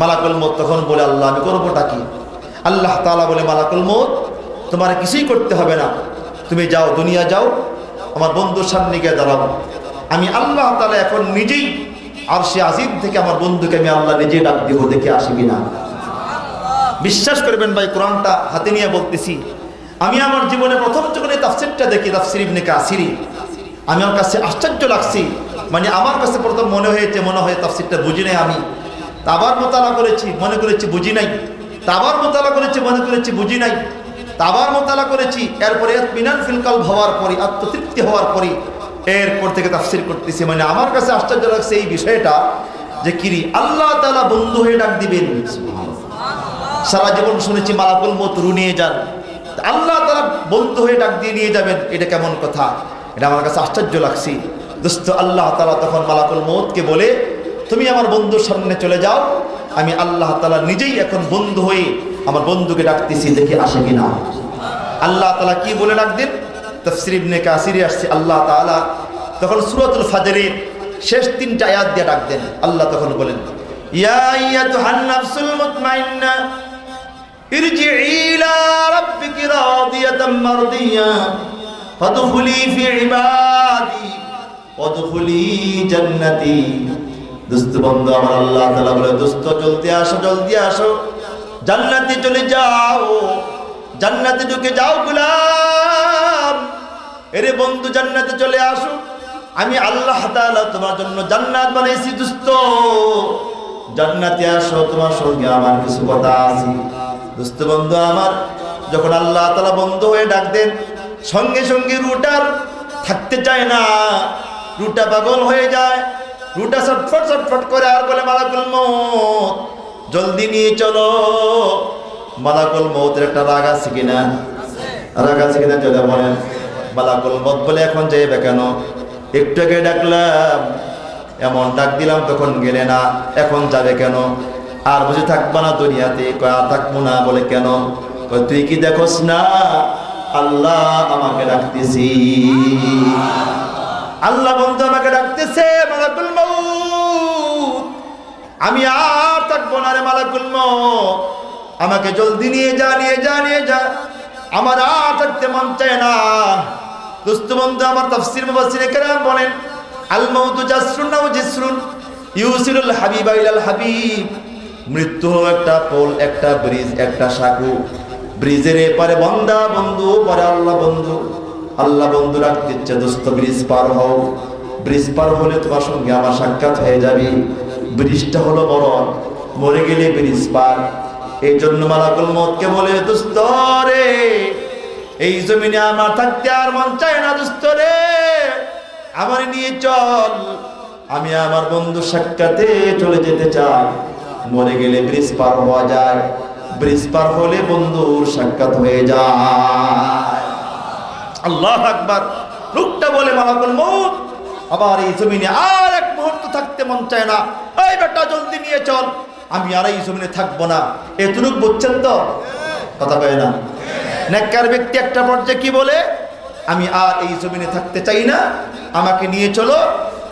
মালাকুল মউত তখন বলে আল্লাহ আমি করবোটা কি? আল্লাহ তাআলা বলে মালাকুল মউত তোমার কিছুই করতে হবে না, তুমি যাও দুনিয়া যাও, আমার বন্ধুর সামনে গিয়ে দাঁড়াবো। আমি আল্লাহ তাআলা এখন নিজেই আরশে আজিম থেকে আমার বন্ধুকে আমি আল্লাহ নিজেই ডাক দিব, দেখে আসি কিনা। বিশ্বাস করবেন ভাই কোরআনটা হাতে নিয়ে বলতেছি, আমি আমার জীবনে প্রথম যখন এই তাফসীরটা দেখি তাফসীর ইবনে কাসিরি, আমার কাছে আশ্চর্য লাগছে। মানে আমার কাছে প্রথম মনে হয় তাফসীরটা বুঝি নাই আমি। তা আবার মোতালা করেছি, মনে করেছি বুঝি নাই। তা আবার মোতালা করেছি, মনে করেছি বুঝি নাই। তা আবার মোতালা করেছি। এরপরে ইতমিনান ফিল কলব হওয়ার পরে, আত্মতৃপ্তি হওয়ার পরে এরপর থেকে তাফসীর করতেছি। মানে আমার কাছে আশ্চর্য লাগছে এই বিষয়টা যে কিরি আল্লাহ তাআলা বন্ধু হয়ে ডাক দিবেন। সারা জীবন শুনেছি মালাকুল মউত রু নিয়ে যান, আল্লাহ তাআলা বন্ধু হয়ে ডাক দিয়ে নিয়ে যাবেন, এটা কেমন কথা? এটা আমার কাছে আশ্চর্য লাগছে দোস্ত। আল্লাহ তাআলা তখন মালাকুল মউতকে বলে তুমি আমার বন্ধুর সামনে চলে যাও, আমি আল্লাহ তাআলা নিজেই এখন বন্ধু হয়ে আমার বন্ধুকে ডাকতেছি, দেখি আসে কিনা। আল্লাহ তাআলা কি বলে ডাক দেন? তাফসীর ইবনে কাসিরে আসছে আল্লাহ তাআলা তখন সূরাতুল ফাজরের শেষ 3টা আয়াত দিয়ে ডাক দেন। আল্লাহ তখন বলেন ইয়া আইয়াতুহান নাফসুল মুতমাইন্না ইরজিই ইলা রাব্বিকি রাদিয়াতাম মারদিয়া ফাদখুলি ফি ইবাদি ওয়াদখুলি জান্নাতি। দোস্ত বন্ধু আমার আল্লাহ তাআলা বলে দোস্ত জলদি আসো জলদি আসো, জান্নাতে চলে যাও, জান্নাতে ঢুকে যাও গোলাম। এরে বন্ধু জান্নাতে চলে আসো, আমি আল্লাহ তাআলা তোমার জন্য জান্নাত বানাইছি দোস্ত, জান্নাতে আসো, তোমার সঙ্গে আমার কিছু কথা আছে। দোস্ত বন্ধু আমার যখন আল্লাহ তাআলা বন্ধু হয়ে ডাক দেন সঙ্গে সঙ্গে রুটার থাকতে চায় না, রুটা পাগল হয়ে যায়, রুটা ছটফট ছটফট করে আর বলে মালাকুল মউত জলদি নিয়ে চলো। মালাকুল মউতের একটা রাগ আছে কিনা? রাগ আছে কিনা চলে বলেন। মালাকুল মউত বলে এখন যাইবে কেন? একটু আগে ডাকলাম, এমন ডাক দিলাম তখন গেলে না, এখন যাবে কেন? আর বুঝে থাকবো না দুনিয়াতে? কয় আর থাকবো না। বলে কেন? কয় তুই কি দেখোস না আল্লাহ আমাকে ডাকতেছি, আল্লাহ বন্ধু আমাকে ডাকতেছে। মালাকুল মউত আমি আর থাকবো না রে মালাকুল মউত, আমাকে জলদি নিয়ে যা নিয়ে যা নিয়ে যা। আমার আর থাকতে মন চায় না। দোস্ত বন্ধু আমার, তাফসীর মুফাসসিরে কেরাম বলেন, আল মাউতু জাসরুন আও জিসরুন ইউসিলুল হাবিবা ইলাল হাবিব। মৃত্যু হলো একটা পোল, একটা ব্রিজ, একটা সাঁকো। ব্রিজের এপারে বান্দা বন্ধু, পরে আল্লাহ বন্ধু। আল্লাহ বন্ধু ডাক দিচ্ছে, দোস্ত ব্রিজ পার হও। ব্রিজ পার হলে তোমার সঙ্গে আমার সাক্ষাৎ হয়ে যাবে। ব্রিজটা হলো মরণ, মরে গেলে ব্রিজ পার। এই জন্য মালাকুল মউতকে বলে, দোস্ত রে, এই জমিনে আমার থাকতে আর মন চায় না, দোস্ত রে, আমার নিয়ে চল, আমি আমার বন্ধু সাক্ষাতে চলে যেতে চাই। মরে গেলে ব্রিজ পার হওয়া যায়, ব্রিজ পার হলে বন্ধুর সাক্ষাৎ হয়ে যায়। আল্লাহু আকবার। লোকটা বলে, মালাকুল মউত, আবার এই জমিনে আর এক মুহূর্ত থাকতে মন চায় না, এই বেটা জলদি নিয়ে চল, আমি আর এই জমিনে থাকবো না। এতটুকু বুঝছেন তো? কথা কয় না? নেককার ব্যক্তি একটা পর্যায়ে কি বলে, আমি আর এই জমিনে থাকতে চাই না, আমাকে নিয়ে চলো,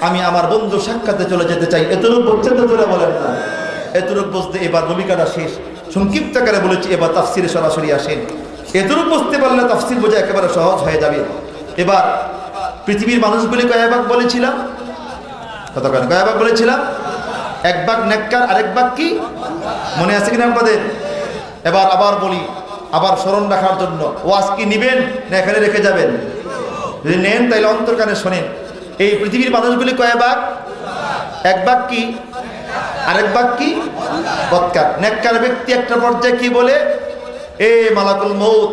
আমি আমার বন্ধু সাক্ষাতে চলে যেতে চাই। এতটুকু বুঝছেন তো? তোরা বলেন না। এতটুকু বুঝতে এবার ভূমিকাটা শেষ, সংক্ষিপ্ত আকারে বলেছি। এবার তাফসিরে সরাসরি আসেন। এতটুকু বুঝতে পারলে তাফসির বোঝা একেবারে সহজ হয়ে যাবে। এবার পৃথিবীর মানুষগুলি কয় ভাগ বলেছিলাম? কথা কেন? কয় ভাগ বলেছিলাম? এক ভাগ নেককার, আরেক ভাগ কি? মনে আছে কিনা আপনাদের? এবার আবার বলি, আবার স্মরণ রাখার জন্য। ওয়াজ কি নিবেন না এখানে রেখে যাবেন? যদি নেন তাইলে অন্তর কানে শোনেন। এই পৃথিবীর মানুষগুলি কয় ভাগ? এক ভাগ কি, আরেক ভাগ কি? বদকার। নেককার ব্যক্তি একটা পর্যায়ে কি বলে, এ মালাকুল মউত,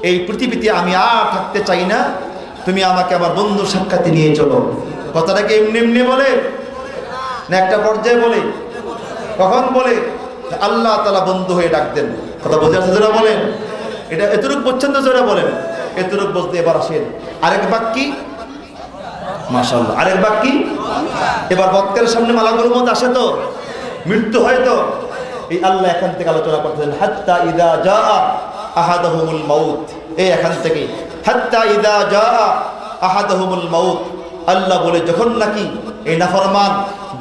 এই পৃথিবীতে আমি আর থাকতে চাই না, তুমি আমাকে আমার বন্ধু সাক্ষাতে নিয়ে চলো। কথাটাকে এমনি এমনি বলে না একটা পর্যায়ে বলে? কখন বলে? আল্লাহ তাআলা বন্ধু হয়ে ডাক দেন। কথা বোঝা যাচ্ছে? যারা বলেন এটা এতটুকু বুঝছেন তো? যারা বলেন এতটুকু বুঝতে এবার আসেন আরেক ভাগ কি? মাশাআল্লাহ, আরেক ভাগ কি? এবার বক্তার সামনে মালাকুল মউত আসে তো, মৃত্যু হয় তো, এই আল্লাহ এখান থেকে আলোচনা করতেছেন, হাত্তা ইদা জাআ আহাদাহুমুল মাউত। এই এখান থেকে হাত্তা ইদা জাআ আহাদাহুমুল মাউত। আল্লাহ বলে, যখন নাকি এই নাফরমান,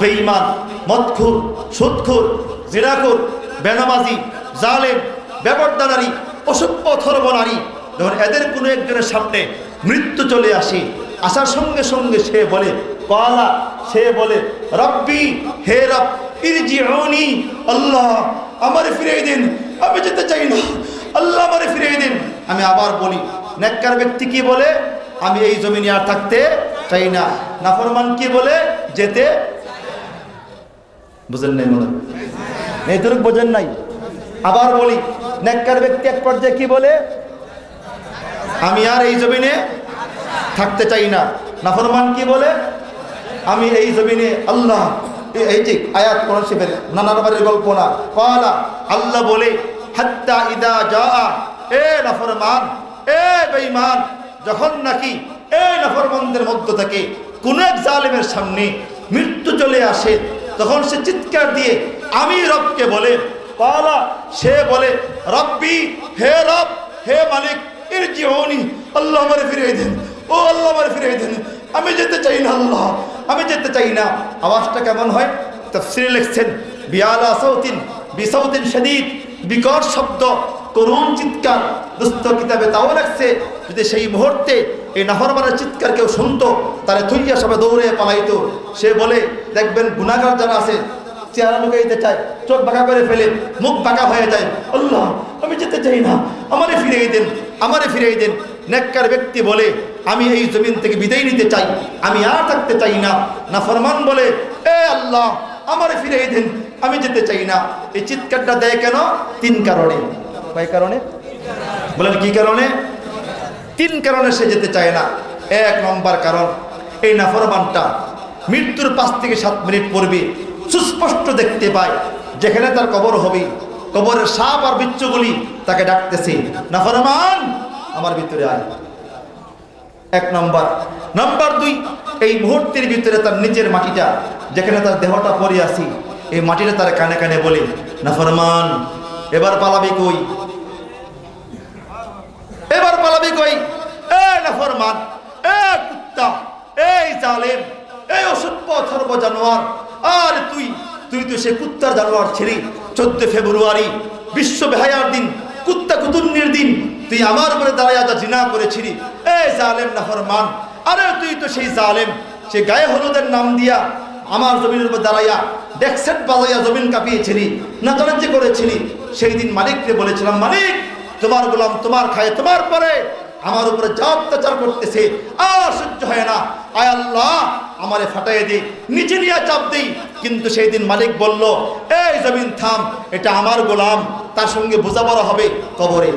বেঈমান, মদখুর, সুদখুর, জিনাখুর, বেনামাজি, জালেম, বেপরদা নারী, অসভ্য অথর্ব নারী, যখন এদের কোনো একজনের সামনে মৃত্যু চলে আসে, আসার সঙ্গে সঙ্গে সে বলে, কালা, সে বলে, রব্বি, হে রব, ইরজিউনি, আল্লাহ আমারে ফিরিয়ে দিন, আমি যেতে চাই না, আল্লাহ আমারে ফিরিয়ে দিন। আমি আবার বলি, নেককার ব্যক্তি কি বলে? আমি এই জমিনে আর থাকতে চাই না। নাফরমান কি বলে? যেতে। বুঝেন নাই মনে? এইটুকু বোঝেন নাই? আবার বলি, নেককার ব্যক্তি এক পর্যায়ে কি বলে? আমি আর এই জমিনে থাকতে চাই না। নাফরমান কি বলে? আমি এই জমিনে, আল্লাহ, এই যে আয়াত কোরআন শরীফের নানার বাড়ির গল্প না, কালা, আল্লাহ বলে, হাত্তা ইদা জাআ, এ নাফরমান, এ বেঈমান, যখন নাকি এই নাফরমানদের মধ্য থেকে কোন এক জালেমের সামনে মৃত্যু চলে আসে, তখন সে চিৎকার দিয়ে আমি রবকে বলে, কালা, সে বলে, রব্বি, হে রব, হে মালিক, ইরজিউনি, আল্লাহ আমারে ফিরিয়ে দেন, ও আল্লাহ আমারে ফিরিয়ে দেন, আমি যেতে চাই না, আল্লাহ আমি যেতে চাই না। আওয়াজটা কেমন হয়? তাফসীরে লিখছেন, বিআলা সাউতিন, বিসাউতিন শাদীদ, বিকট শব্দ, করুণ চিৎকার। দুস্থ কিতাবে তাও লাগছে, যদি সেই মুহূর্তে এই নাফরমানের চিৎকার কেউ শুনতো, তারে থুইয়া সবে দৌড়ে পালাইতো। সে বলে, দেখবেন গুনাহগার যারা আছে, চেহারা লুকাইতে চায়, চোখ বাঁকা করে ফেলে, মুখ বাঁকা হয়ে যায়, আল্লাহ আমি যেতে চাই না, আমারে ফিরিয়ে দেন, আমারে ফিরিয়ে দেন। নেককার ব্যক্তি বলে, আমি এই জমিন থেকে বিদায় নিতে চাই, আমি আর থাকতে চাই না। নাফরমান বলে, এ আল্লাহ আমারে ফিরিয়ে দেন, আমি যেতে চাই না। এই চিৎকারটা দেয় কেন? তিন কারণে। কয় কারণে? বলেন কি কারণে? তিন কারণে সে যেতে চায় না। এক নম্বর কারণ, এই নাফরমানটা মৃত্যুর 5 থেকে 7 মিনিট পূর্বে সুস্পষ্ট দেখতে পায়, যেখানে তার কবর হবে, কবরের সাপ আর বিচ্ছুগুলি তাকে ডাকতেছে, নাফরমান আমার ভিতরে আয়। এক নম্বর। নাম্বার 2, এই মুহূর্তের ভিতরে তার নিচের মাটিটা, যেখানে তার দেহটা পড়ে আছে, এই মাটিটা তার কানে কানে বলে, নাফরমান এবার পালাবি কই, এবার পালাবি কই, এ নাফরমান, এ কুত্তা, এই জালেম, এই অসভ্য অথর্ব জানোয়ার, আর তুই তো সে কুত্তার জানোয়ার ছিলি। 14 ফেব্রুয়ারি বিশ্ব বেহায়ার দিন কুত্তা কুতুন্নির দিন তুই আমার উপরে দাঁড়াইয়া যা জিনা করেছিলি, এই জালেম নাফরমান, আরে তুই তো সেই জালেম, সে গায়ে হলুদের নাম দিয়া আমার জমিনের উপর দাঁড়াইয়া ডেকসেট বাজাইয়া জমিন কাঁপিয়েছিলি, নাচানাচি করেছিলি। সেই দিন মালিককে বলেছিলাম, মালিক তোমার গোলাম তোমার খায়, তোমার পরে আমার উপরে যা অত্যাচার করতেছে আর সহ্য হয় না, আয় আল্লাহ আমারে ফাটাইয়ে দে, নিচে নিয়ে চাপ দেই। কিন্তু সেই দিন মালিক বলল, এই জমিন থাম, এটা আমার গোলাম, তার সঙ্গে বোঝাপড়া হবে কবরে।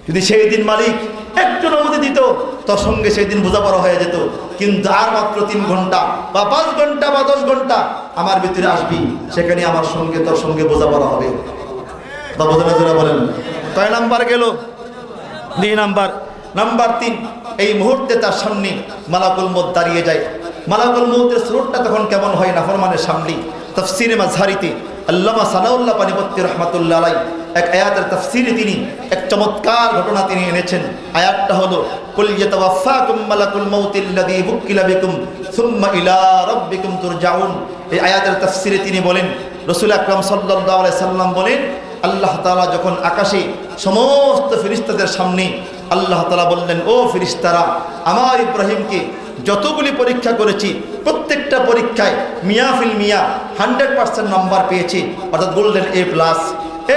যদি সেই দিন মালিক একটু অনুমতি দিত, তোর সঙ্গে সেই দিন বোঝাপড়া হয়ে যেত। কিন্তু আর মাত্র 3 ঘন্টা বা 5 ঘন্টা বা 10 ঘন্টা আমার ভিতরে আসবি, সেখানে আমার সঙ্গে তোর সঙ্গে বোঝাপড়া হবে। বলেন কয় নাম্বার গেল? 2 নাম্বার। নাম্বার 3, এই মুহূর্তে তার সামনে মালাকুল মউত দাঁড়িয়ে যায়। মালাকুল মউতের স্রোতটা তখন কেমন হয় নাফরমানের সামনে। তাফসীরে মাযহারিতে আল্লামা সানাউল্লাহ পানিপত্তি রহমাতুল্লাহ আলাইহি এক আয়াতের তাফসীরে তিনি এক চমৎকার ঘটনা তিনি এনেছেন। আয়াতটা হলো, কুল ইয়াতাওয়াফাকুম মালাকুল মউতিল্লাযী বুক্কিলা বিকুম সুম্মা ইলা রাব্বিকুম তুরজাউন। এই আয়াতের তাফসীরে তিনি বলেন, রাসূল আকরাম সাল্লাল্লাহু আলাইহি সাল্লাম বলেন, আল্লাহ তাআলা যখন আকাশে সমস্ত ফেরেশতাদের সামনে আল্লাহ তাআলা বললেন, ও ফেরেশতারা, আমার ইব্রাহিমকে যতগুলি পরীক্ষা করেছি প্রত্যেকটা পরীক্ষায় মিয়াফিল মিয়া 100% নাম্বার পেয়েছি, অর্থাৎ গোল্ডেন A+।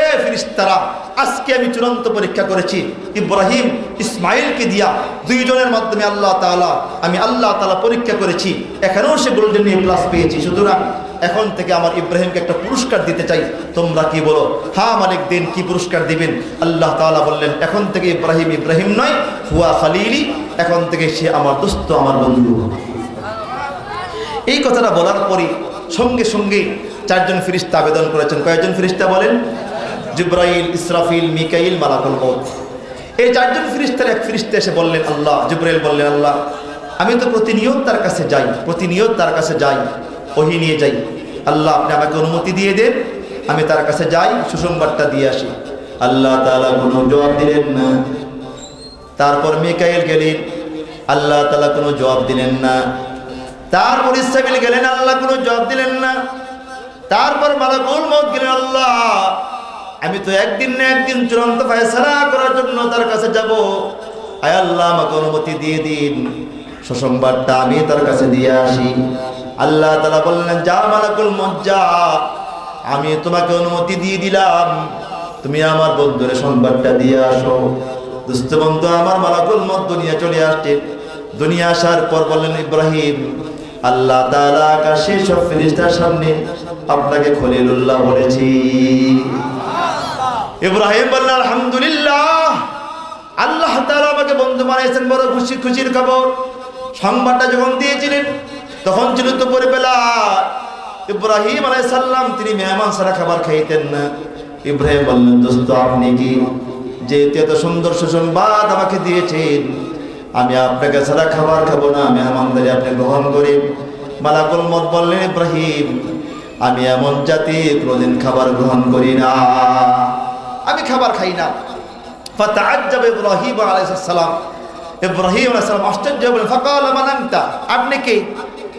এ ফেরেশতারা, আজকে আমি চূড়ান্ত পরীক্ষা করেছি ইব্রাহিম ইসমাইলকে দিয়া, 2 জনের মাধ্যমে আল্লাহ তাআলা পরীক্ষা করেছি, এখানেও সে গোল্ডেন A+ পেয়েছি। সুতরাং এখন থেকে আমার ইব্রাহিমকে একটা পুরস্কার দিতে চাই, তোমরা কি বলো? হ্যাঁ মালিক দিন, কি পুরস্কার দিবেন? আল্লাহ তাআলা বললেন, এখন থেকে ইব্রাহিম নয়, হুয়া খালিলি, এখন থেকে সে আমার দোস্ত, আমার বন্ধু। এই কথাটা বলার পরে সঙ্গে সঙ্গে 4 জন ফেরেশতা আবেদন করেছেন। কয়েকজন ফেরেশতা বলেন? জিবরাইল, ইসরাফিল, মিকাইল, মালাকুল মউত। এই 4 জন ফেরেশতার এক ফেরেশতা এসে বললেন, আল্লাহ, জিবরাইল বললেন, আল্লাহ আমি তো প্রতিনিয়ত তার কাছে যাই, ওহী নিয়ে যাই, আল্লাহ আপনি আমাকে অনুমতি দিয়ে দেন, আমি তার কাছে যাই, সুসংবাদটা দিয়ে আসি। আল্লাহ তাআলা কোনো জবাব দিলেন না। তারপর মিকাইল গেলেন, আল্লাহ তাআলা কোনো জবাব দিলেন না। তারপর ইসরাফিল গেলেন, আল্লাহ কোনো জবাব দিলেন না। তারপর মালাকুল মউত গেলেন, আল্লাহ আমি তো একদিন না একদিন চূড়ান্ত ফয়সালা করার জন্য তার কাছে যাব, আয় আল্লাহ আমাকে অনুমতি দিয়ে দিন, সুসংবাদটা আমি তার কাছে দিয়ে আসি। আল্লাহ তাআলা বললেন, যা মালাকুল মউত যা, আমি তোমাকে অনুমতি দিয়ে দিলাম, তুমি আমার বন্ধুরে সংবাদটা দিয়ে আসো। দোস্ত বন্ধু আমার, মালাকুল মউত দুনিয়া চলে আসছেন। দুনিয়া আসার পর বললেন, ইব্রাহিম আল্লাহ তাআলা আকাশে সব ফেরেশতার সামনে আপনাকে খলিলুল্লাহ বলেছি। ইব্রাহিম বললেন, আলহামদুলিল্লাহ, আল্লাহ তাআলা আমাকে বন্ধু বানাইছেন, বড় খুশির খবর। সংবাদটা যখন দিয়েছিলেন তখন ছিল তো পরিবেলা। ইব্রাহিম আলাইহিস সালাম তিনি মেহমান ছাড়া খাবার খাইতেন না। ইব্রাহিম বললেন, দোস্ত আপনি কি যে এত সুন্দর সুসংবাদ আমাকে দিয়েছেন, আমি আপনাকে ছাড়া খাবার খাবো না, মেহমানদারি আপনি গ্রহণ করেন। মালাকুল মউত বললেন, ইব্রাহিম আমি এমন জাতি কোনোদিন খাবার গ্রহণ করি না, আমি খাবার খাই না। ফাতাআজ্জাব ইব্রাহিম আলাইহিস সালাম, ইব্রাহিম আলাইহিস সালাম আশ্চর্য বলেন, ফাকালা মান আনতা, আপনি কে?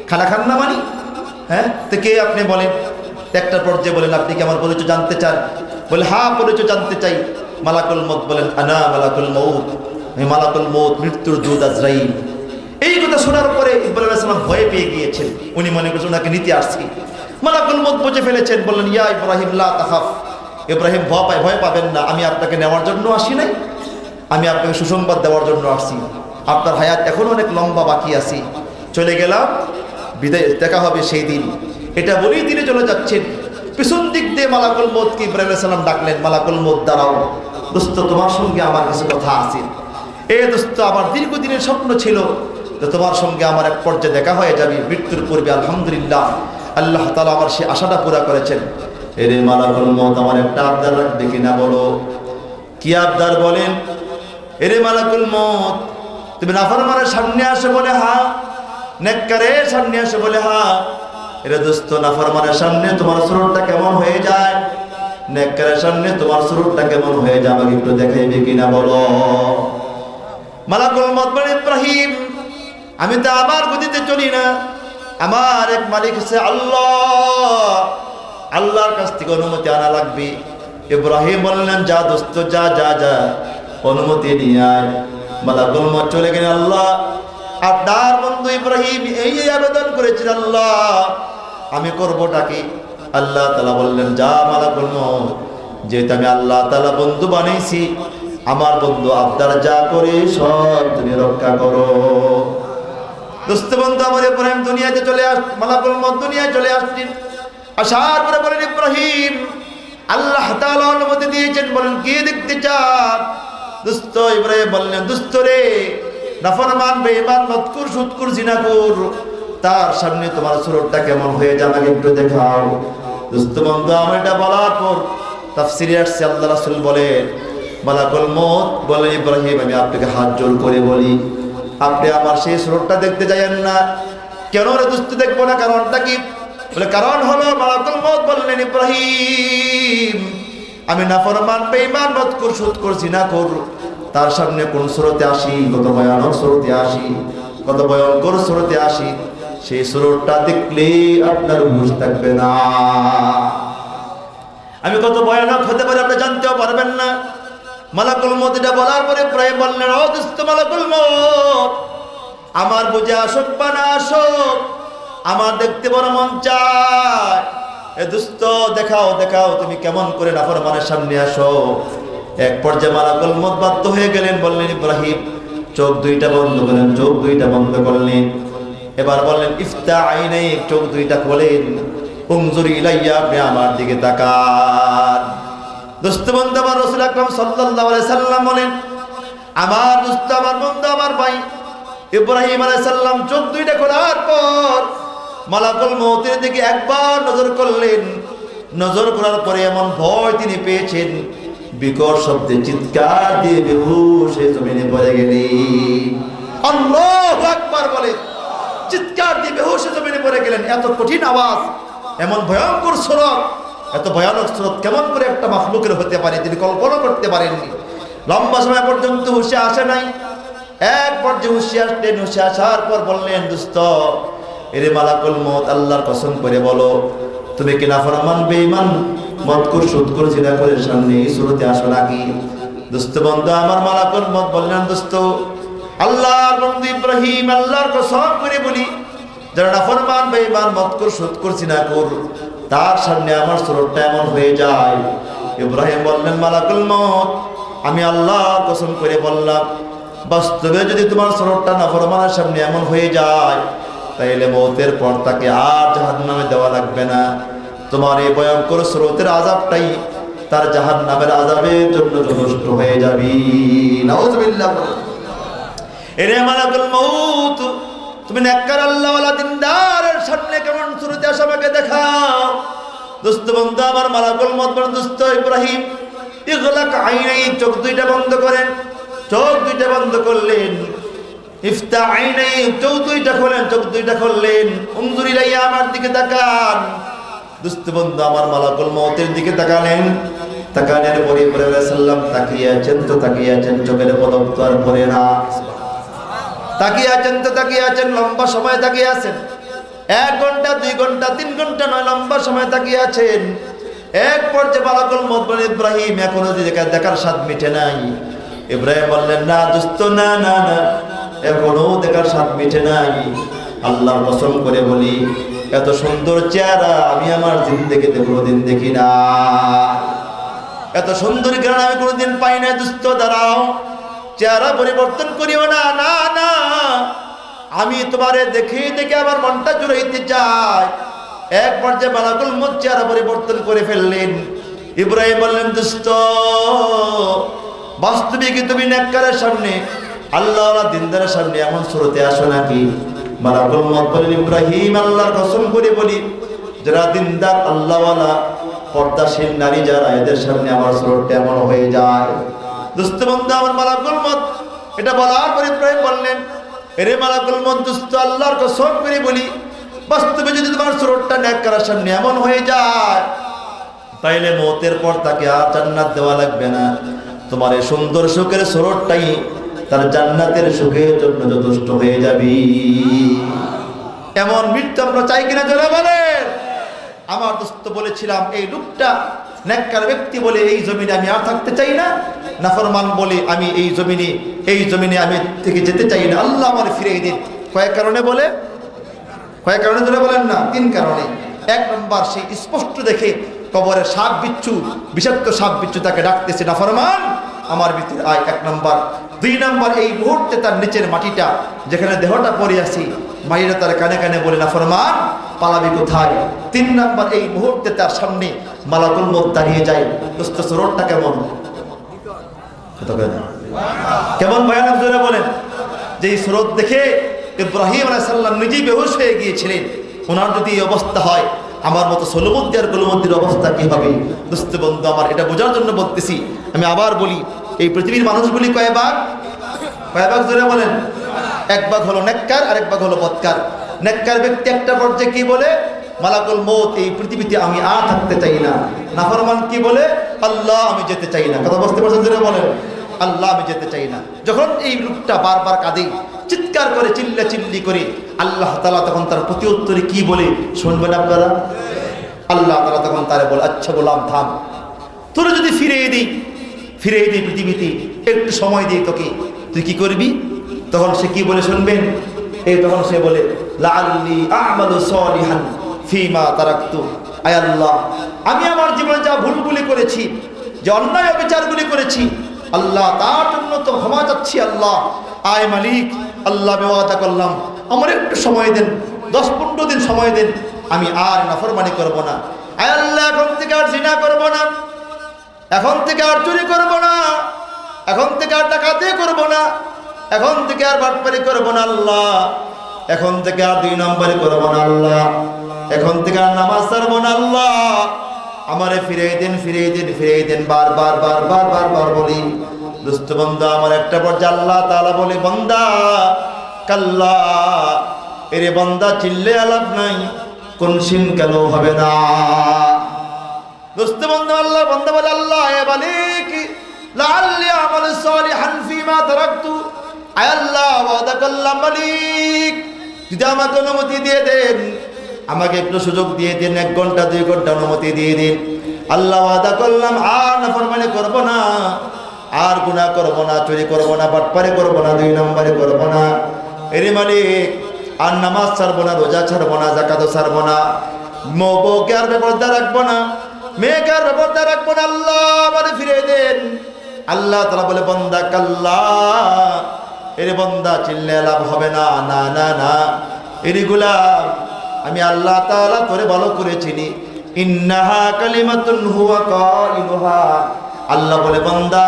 খানা খান না মানি? হ্যাঁ, তো কে আপনি বলেন? একটা পর্যায়ে বলেন, আপনি কি আমার পরিচয় জানতে চান? বলে, হ্যাঁ পরিচয় জানতে চাই। মালাকুল মউত বলেন, আনা মালাকুল মউত, আমি মালাকুল মউত, মৃত্যুর দূত আজরাইল। এই কথা শোনার পরে ইব্রাহিম আলাইহিস সালাম ভয় পেয়ে গিয়েছেন, উনি মনে করছেন ওনাকে নিতে আসছি। মালাকুল মউত বুঝে ফেলেছেন, বললেন, ইয়া ইব্রাহিম লা তাখাফ, ইব্রাহিম ভয় পাবেন না, আমি আপনাকে নেওয়ার জন্য আসি নাই, আমি আপনাকে সুসংবাদ দেওয়ার জন্য আসছি। আপনার হায়াত এখন অনেক লম্বা বাকি আছে, চলে গেলাম, বিদায়, দেখা হবে সেই দিন। এটা বলেই তিনি চলে যাচ্ছেন। পিছন দিক দিয়ে মালাকুল মউতকে ইব্রাহিম আলাইহিস সালাম ডাকলেন, মালাকুল মউত দাঁড়াও, দোস্ত তোমার সঙ্গে আমার কাছে কথা আছে। এ দোস্ত, আমার দীর্ঘদিনের স্বপ্ন ছিল যে তোমার সঙ্গে আমার এক পর্যায়ে দেখা হয়ে যাবে মৃত্যুর পূর্বে। আলহামদুলিল্লাহ, আল্লাহ তাআলা আমার সেই আশাটা পুরা করেছেন। এরে মালাকুল মউত, আমার একটা আবদার রাখবে কিনা বলো? কি আবদার বলেন? এরে মালাকুল মউত, তুমি নাফরমানের সামনে আসে বলে হ্যাঁ, নেককারের সামনে আসে বলে হ্যাঁ। এরে দোস্ত, নাফরমানের সামনে তোমার সুরতটা কেমন হয়ে যায়, নেককারের সামনে তোমার সুরতটা কেমন হয়ে যায়, আমাকে একটু দেখাইবে কিনা বলো? মালাকুল মউত বলে, ইব্রাহিম আমি তো আমার গতিতে চলি না, আমার এক মালিক আছে আল্লাহ, আল্লাহর কাছ থেকে অনুমতি আনা লাগবে। ইব্রাহিম বললেন যা দোস্ত যা যা যা অনুমতি নিয়ে আয়। মালাকুল মউত চলে গেলেন। আল্লাহ আপনার বন্ধু ইব্রাহিম এই আবেদন করেছেন, আল্লাহ আমি করবোটা কি? আল্লাহ তাআলা বললেন যা মালাকুল মউত, যেহেতু আমি আল্লাহ তাআলা বন্ধু বানাইছি, আমার বন্ধু আবদার যা করে সব তুমি রক্ষা করো। দোস্ত বন্ধু আমার ইব্রাহিম দুনিয়াতে চলে মালাকুল মউত দুনিয়ায় চলে আসছেন। আসার পরে বলেন ইব্রাহিম আল্লাহ তাআলা অনুমতি দিয়েছেন, বলেন কি দেখতে চান? দোস্ত ইব্রাহিম বললেন দোস্ত রে, নাফরমান বেঈমান মৎকুর সুদকুর জিনাকুর তার সামনে তোমার সুরতটা কেমন হয়ে যায় আমাকে একটু দেখাও। দোস্ত বন্ধু আমার এটা বলার পর তাফসিরে আসছে আল্লাহ রাসূল বলেন মালাকুল মউত বলেন ইব্রাহিম আমি আপনাকে হাত জোড় করে বলি আপনি আমার সেই সুরতটা দেখতে যাবেন না। কেন রে দোস্ত দেখবো না, কারণটা কি? বলে কারণ হলো মালাকুল মউত বললেন ইব্রাহিম আমি নাফরমান বেঈমান মৎকুর সুদকুর জিনাকুর তার সামনে কোন সুরতে আসি, কত ভয়ানক সুরতে আসি, কত ভয়ঙ্কর সুরতে আসি, সেই সুরতটা দেখলে আপনার হুঁশ থাকবে না। আমি কত ভয়ানক হতে পারি আপনি জানতেও পারবেন না। মালাকুল মউত এটা বলার পরে ইব্রাহিম বললেন ও দোস্ত মালাকুল মউত আমার বুঝে আসুক বা না আসুক আমার দেখতে বড় মন চায়। এ দোস্ত দেখাও দেখাও তুমি কেমন করে নাফরমানের সামনে আসো। এক পর্যায়ে মালাকুল মউত বাধ্য হয়ে গেলেন, বললেন ইব্রাহিম চোখ দুইটা বন্ধ করেন। চোখ দুইটা বন্ধ করলেন। এবার বললেন ইফতা আইনাইক, চোখ দুইটা খোলেন। উনজুর ইলাইয়া, আপনি আমার দিকে তাকান। দোস্ত বন্ধু আমার রাসূল আকরাম সাল্লাল্লাহু আলাইহি সাল্লাম বলেন আমার দোস্ত আমার বন্ধু আমার ভাই ইব্রাহিম আলাইহিস সালাম চোখ দুইটা খোলার পর মালাকুল মউতের দিকে একবার নজর করলেন। নজর করার পরে এমন ভয় তিনি পেয়েছেন, বিকট শব্দে চিৎকার দিয়ে বেহুশ হয়ে জমিনে পড়ে গেলেন। আল্লাহু আকবার বলে চিৎকার দিয়ে বেহুশ হয়ে জমিনে পড়ে গেলেন। এত কঠিন আওয়াজ, এমন ভয়ঙ্কর সুরত, এত ভয়ানক সুরত কেমন করে একটা মাখলুকের হতে পারে তিনি কল্পনা করতে পারেননি। লম্বা সময় পর্যন্ত হুঁশে আসে নাই। এক পর্যায়ে হুঁশে আসলেন। হুঁশে আসার পর বললেন দোস্ত এরে মালাকুল মউত আল্লাহর কসম করে বলো তুমি কি নাফরমান বেঈমান মৎকুর সুদকুর জিনাকুরের সামনে এই সুরতে আসো নাকি? দোস্ত বন্ধু আমার মালাকুল মউত বললেন দোস্ত আল্লাহর বন্ধু ইব্রাহিম আল্লাহর কসম করে বলি যারা নাফরমান বেঈমান মৎকুর সুদকুর জিনাকুর তার সামনে আমার সুরতটা এমন হয়ে যায়। ইব্রাহিম বললেন মালাকুল মউত আমি আল্লাহর কসম করে বললাম বাস্তবে যদি তোমার সুরতটা নাফরমানের সামনে এমন হয়ে যায় তাইলে মউতের পর তাকে আর জাহান্নামে দেওয়া লাগবে না। তোমার এই ভয়ঙ্কর স্রোতের আযাবটাই তার জাহান্নামের আযাবের জন্য যথেষ্ট হয়ে যাবে। নাউযুবিল্লাহ। এরে মালাকুল মউত তুমি নেককার আল্লাহওয়ালা দিনদারের সামনে কেমন সুরতে আসো আমাকে দেখাও। দোস্ত বন্ধু আমার মালাকুল মউত বলেন দোস্ত ইব্রাহিম ইগলাক আইনাই, চোখ দুইটা বন্ধ করেন। চোখ দুইটা বন্ধ করলেন। ইফতা আইনাই, চোখ দুইটা খোলেন। চোখ দুইটা খুললেন। উনজুর ইলাইয়া, আমার দিকে তাকান। দোস্ত বন্ধু আমার মালাকুল মউতের দিকে তাকালেন। তাকানের পরে ইব্রাহিম সাল্লাম তাকিয়ে আছেন তো তাকিয়ে আছেন, চোখের পলক তো আর পড়ে না। তাকিয়ে আছেন তো তাকিয়ে আছেন, লম্বা সময় তাকিয়ে আছেন। 1 ঘন্টা 2 ঘন্টা 3 ঘন্টা নয়, লম্বা সময় তাকিয়ে আছেন। এক পর্যায়ে মালাকুল মউত বলেন ইব্রাহিম এখনো দেখার স্বাদ মিটে নাই। ইব্রাহিম বললেন না দোস্ত না না না, এখনো দেখার স্বাদ মিটে নাই। আল্লাহর কসম করে বলি এত সুন্দর চেহারা আমি আমার জিন্দেগিতে কোনোদিন দেখি না। এত সুন্দর গ্রাণ আমি কোনোদিন পাই না। দোস্ত দাঁড়াও, চেহারা পরিবর্তন করিও না। না না, আমি তোমারে দেখে দেখে আমার মনটা জুড়াইতে চাই। এক পর্যায়ে মালাকুল মউত চেহারা পরিবর্তন করে ফেললেন। ইব্রাহিম বললেন দোস্ত বাস্তবে কি তুমি নেককারের সামনে আল্লাহওয়ালা দিনদারের সামনে এমন সুরতে আসো নাকি? মালাকুল মউত বলেন ইব্রাহিম আল্লাহর কসম করে বলি যারা দিনদার আল্লাহওয়ালা পর্দাশীল নারী যারা এদের সামনে আমার সুরতটা এমন হয়ে যায়। দোস্ত বন্ধু আমার মালাকুল মউত এটা বলার পরে ইব্রাহিম বললেন এরে মালাকুল মউত দোস্ত আল্লাহর কসম করে বলি বাস্তবে যদি তোমার সুরতটা নেককারের সামনে এমন হয়ে যায় তাইলে মওতের পর তাকে আর জান্নাত দেওয়া লাগবে না। তোমার এই সুন্দর সুখের সুরতটাই তার জান্নাতের সুখের জন্য যথেষ্ট হয়ে যাবে। এমন মৃত্যু আমরা চাই কিনা জোরে বলেন? আমার দোস্ত বলেছিলাম এই লোকটা নেককার ব্যক্তি বলে এই জমিনে আমি আর থাকতে চাই না, নাফরমান বলে আমি এই জমিনে আমি থেকে যেতে চাই না, আল্লাহ আমার ফিরিয়ে দিন। কয়েক কারণে বলে, কয়েক কারণে ধরে বলেন না, 3 কারণে। 1 নম্বর, সেই স্পষ্ট দেখে কবরে সাপ বিচ্ছু, বিষাক্ত সাপ বিচ্ছু তাকে ডাকতেছে, নাফরমান আমার ভিতরে আয়, 1 নম্বর। 2 নম্বর, এই মুহূর্তে তার নিচের মাটিটা যেখানে দেহটা পড়ে আছে, মায়েরা তার কানে কানে বলে, নাফরমান পালাবি কোথায়। 3 নম্বর, এই মুহূর্তে তার সামনে মালাকুল মউত দাঁড়িয়ে যায়। দোস্ত সুরতটা কেমন, কেমন ভয়ানক জোরে বলেন। যে এই সুরত দেখে ইব্রাহিম আলাইহিস সালাম নিজেই বেহুশ হয়ে গিয়েছিলেন। ওনার যদি এই অবস্থা হয়, আমার মতো সলমদ্দি আর কলমদ্দির অবস্থা কি হবে? দোস্ত বন্ধু আমার, এটা বোঝার জন্য বলতেছি। আমি আবার বলি, এই পৃথিবীর মানুষগুলি কয় ভাগ জোরে বলেন। 1 ভাগ হলো নেককার, আর 1 ভাগ হলো বদকার। নেককার ব্যক্তি একটা পর্যায়ে কি বলে, মালাকুল মউত এই পৃথিবীতে আমি আর থাকতে চাই না। নাফরমান কি বলে, আল্লাহ আমি যেতে চাই না। কথা বুঝতে পারছেন জোরে বলেন, আল্লাহ আমি যেতে চাই না। যখন এই লোকটা বারবার কাঁদে, চিৎকার করে, চিল্লি করে, আল্লাহ তাআলা তখন তার প্রতি উত্তরে কি বলে শুনবেন আপনারা? আল্লাহ তাআলা তখন তারে বলে, আচ্ছা গোলাম থাম, তোর যদি ফিরিয়ে দিই পৃথিবীতে, একটু সময় দিই তোকে, তুই কি করবি? তখন সে কি বলে শুনবেন? তখন সে বলে, লাআল্লি আ'মালু সালিহান ফীমা তারাকতু। আয় আল্লাহ, আমি আমার জীবনে যা ভুলগুলি করেছি, যে অন্যায় অবিচারগুলি করেছি, আল্লাহ তার জন্য তো ক্ষমা চাচ্ছি। আল্লাহ আয় মালিক, আল্লাহ আমি ওয়াদা করলাম, আমার একটু সময় দেন, 10-15 দিন সময় দেন, আমি আর নাফরমানি করব না। আয় আল্লাহ, এখন থেকে আর জিনা করব না, এখন থেকে আর চুরি করব না, এখন থেকে আর ডাকাতি করব না, এখন থেকে আর বাটপারি করব না আল্লাহ, এখন থেকে আর 2 নম্বরে করব না আল্লাহ, এখন থেকে আর নামাজ ছাড়ব না আল্লাহ, আমারে ফিরিয়ে দেন, বারবার বলি। দোস্ত বন্ধু আমার, একটা পর্যায়ে আল্লাহ তাআলা বলে, বান্দা কাল্লা, এরে বান্দা চিল্লে আলাপ নাই, কোনসিন কেন হবে না। দোস্ত বন্ধু আল্লাহ বান্দা বলে, আল্লাহ এ মালিক লাআল্লি আমালু সালিহান ফীমা তারাকতু। আয় আল্লাহ, ওয়াদা করলাম মালিক, যদি আমাকে অনুমতি দিয়ে দেন, আমাকে একটু সুযোগ দিয়ে দিন, 1 ঘন্টা 2 ঘন্টা অনুমতি দিয়ে দিন। আল্লাহ ওয়াদা করলাম, আর নাফরমানি করব না, আর গুনাহ করব না, চুরি করব না, বাটপারি করব না, 2 নম্বরে করব না। এরে মালিক, আর নামাজ ছাড়ব না, রোজা ছাড়ব না, যাকাতও ছাড়ব না, বউকে আর বেপরদা রাখবো না, মেয়েকে আর বেপরদা রাখবো না। আল্লাহ আমারে ফিরিয়ে দেন। আল্লাহ তাআলা বলে, বান্দা কাল্লা, এরে বান্দা চিল্লে লাভ হবে না, না না না, এরে গোলাম, আমি আল্লাহ তাআলা তোরে ভালো করে চিনি। ইন্নাহা কালিমাতুন হুয়া কাইলুহা। আল্লাহ বলে, বান্দা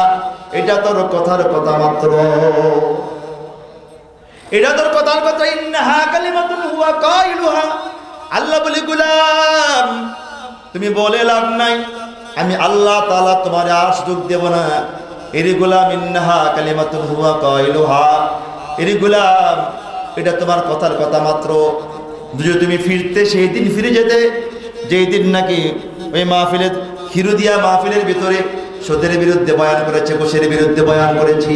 এটা তোর কথার কথা মাত্র, এটা তোর কথার কথা। ইন্নাহা কালিমাতুন হুয়া কাইলুহা। আল্লাহ বলে, গোলাম তুমি বলে লাভ নাই, আমি আল্লাহ তাআলা তোমার আর সুযোগ দেব না। এরে গোলাম, ইন্নাহা কালিমাতুন হুয়া কাইলুহা, এরে গোলাম এটা তোমার কথার কথা মাত্র। যদি তুমি ফিরতে, সেই দিন ফিরে যেতে, যেই দিন নাকি ওই মাহফিলে, হিরুদিয়া মাহফিলের ভিতরে সুদের বিরুদ্ধে বয়ান করেছে, ঘুষের বিরুদ্ধে বয়ান করেছি,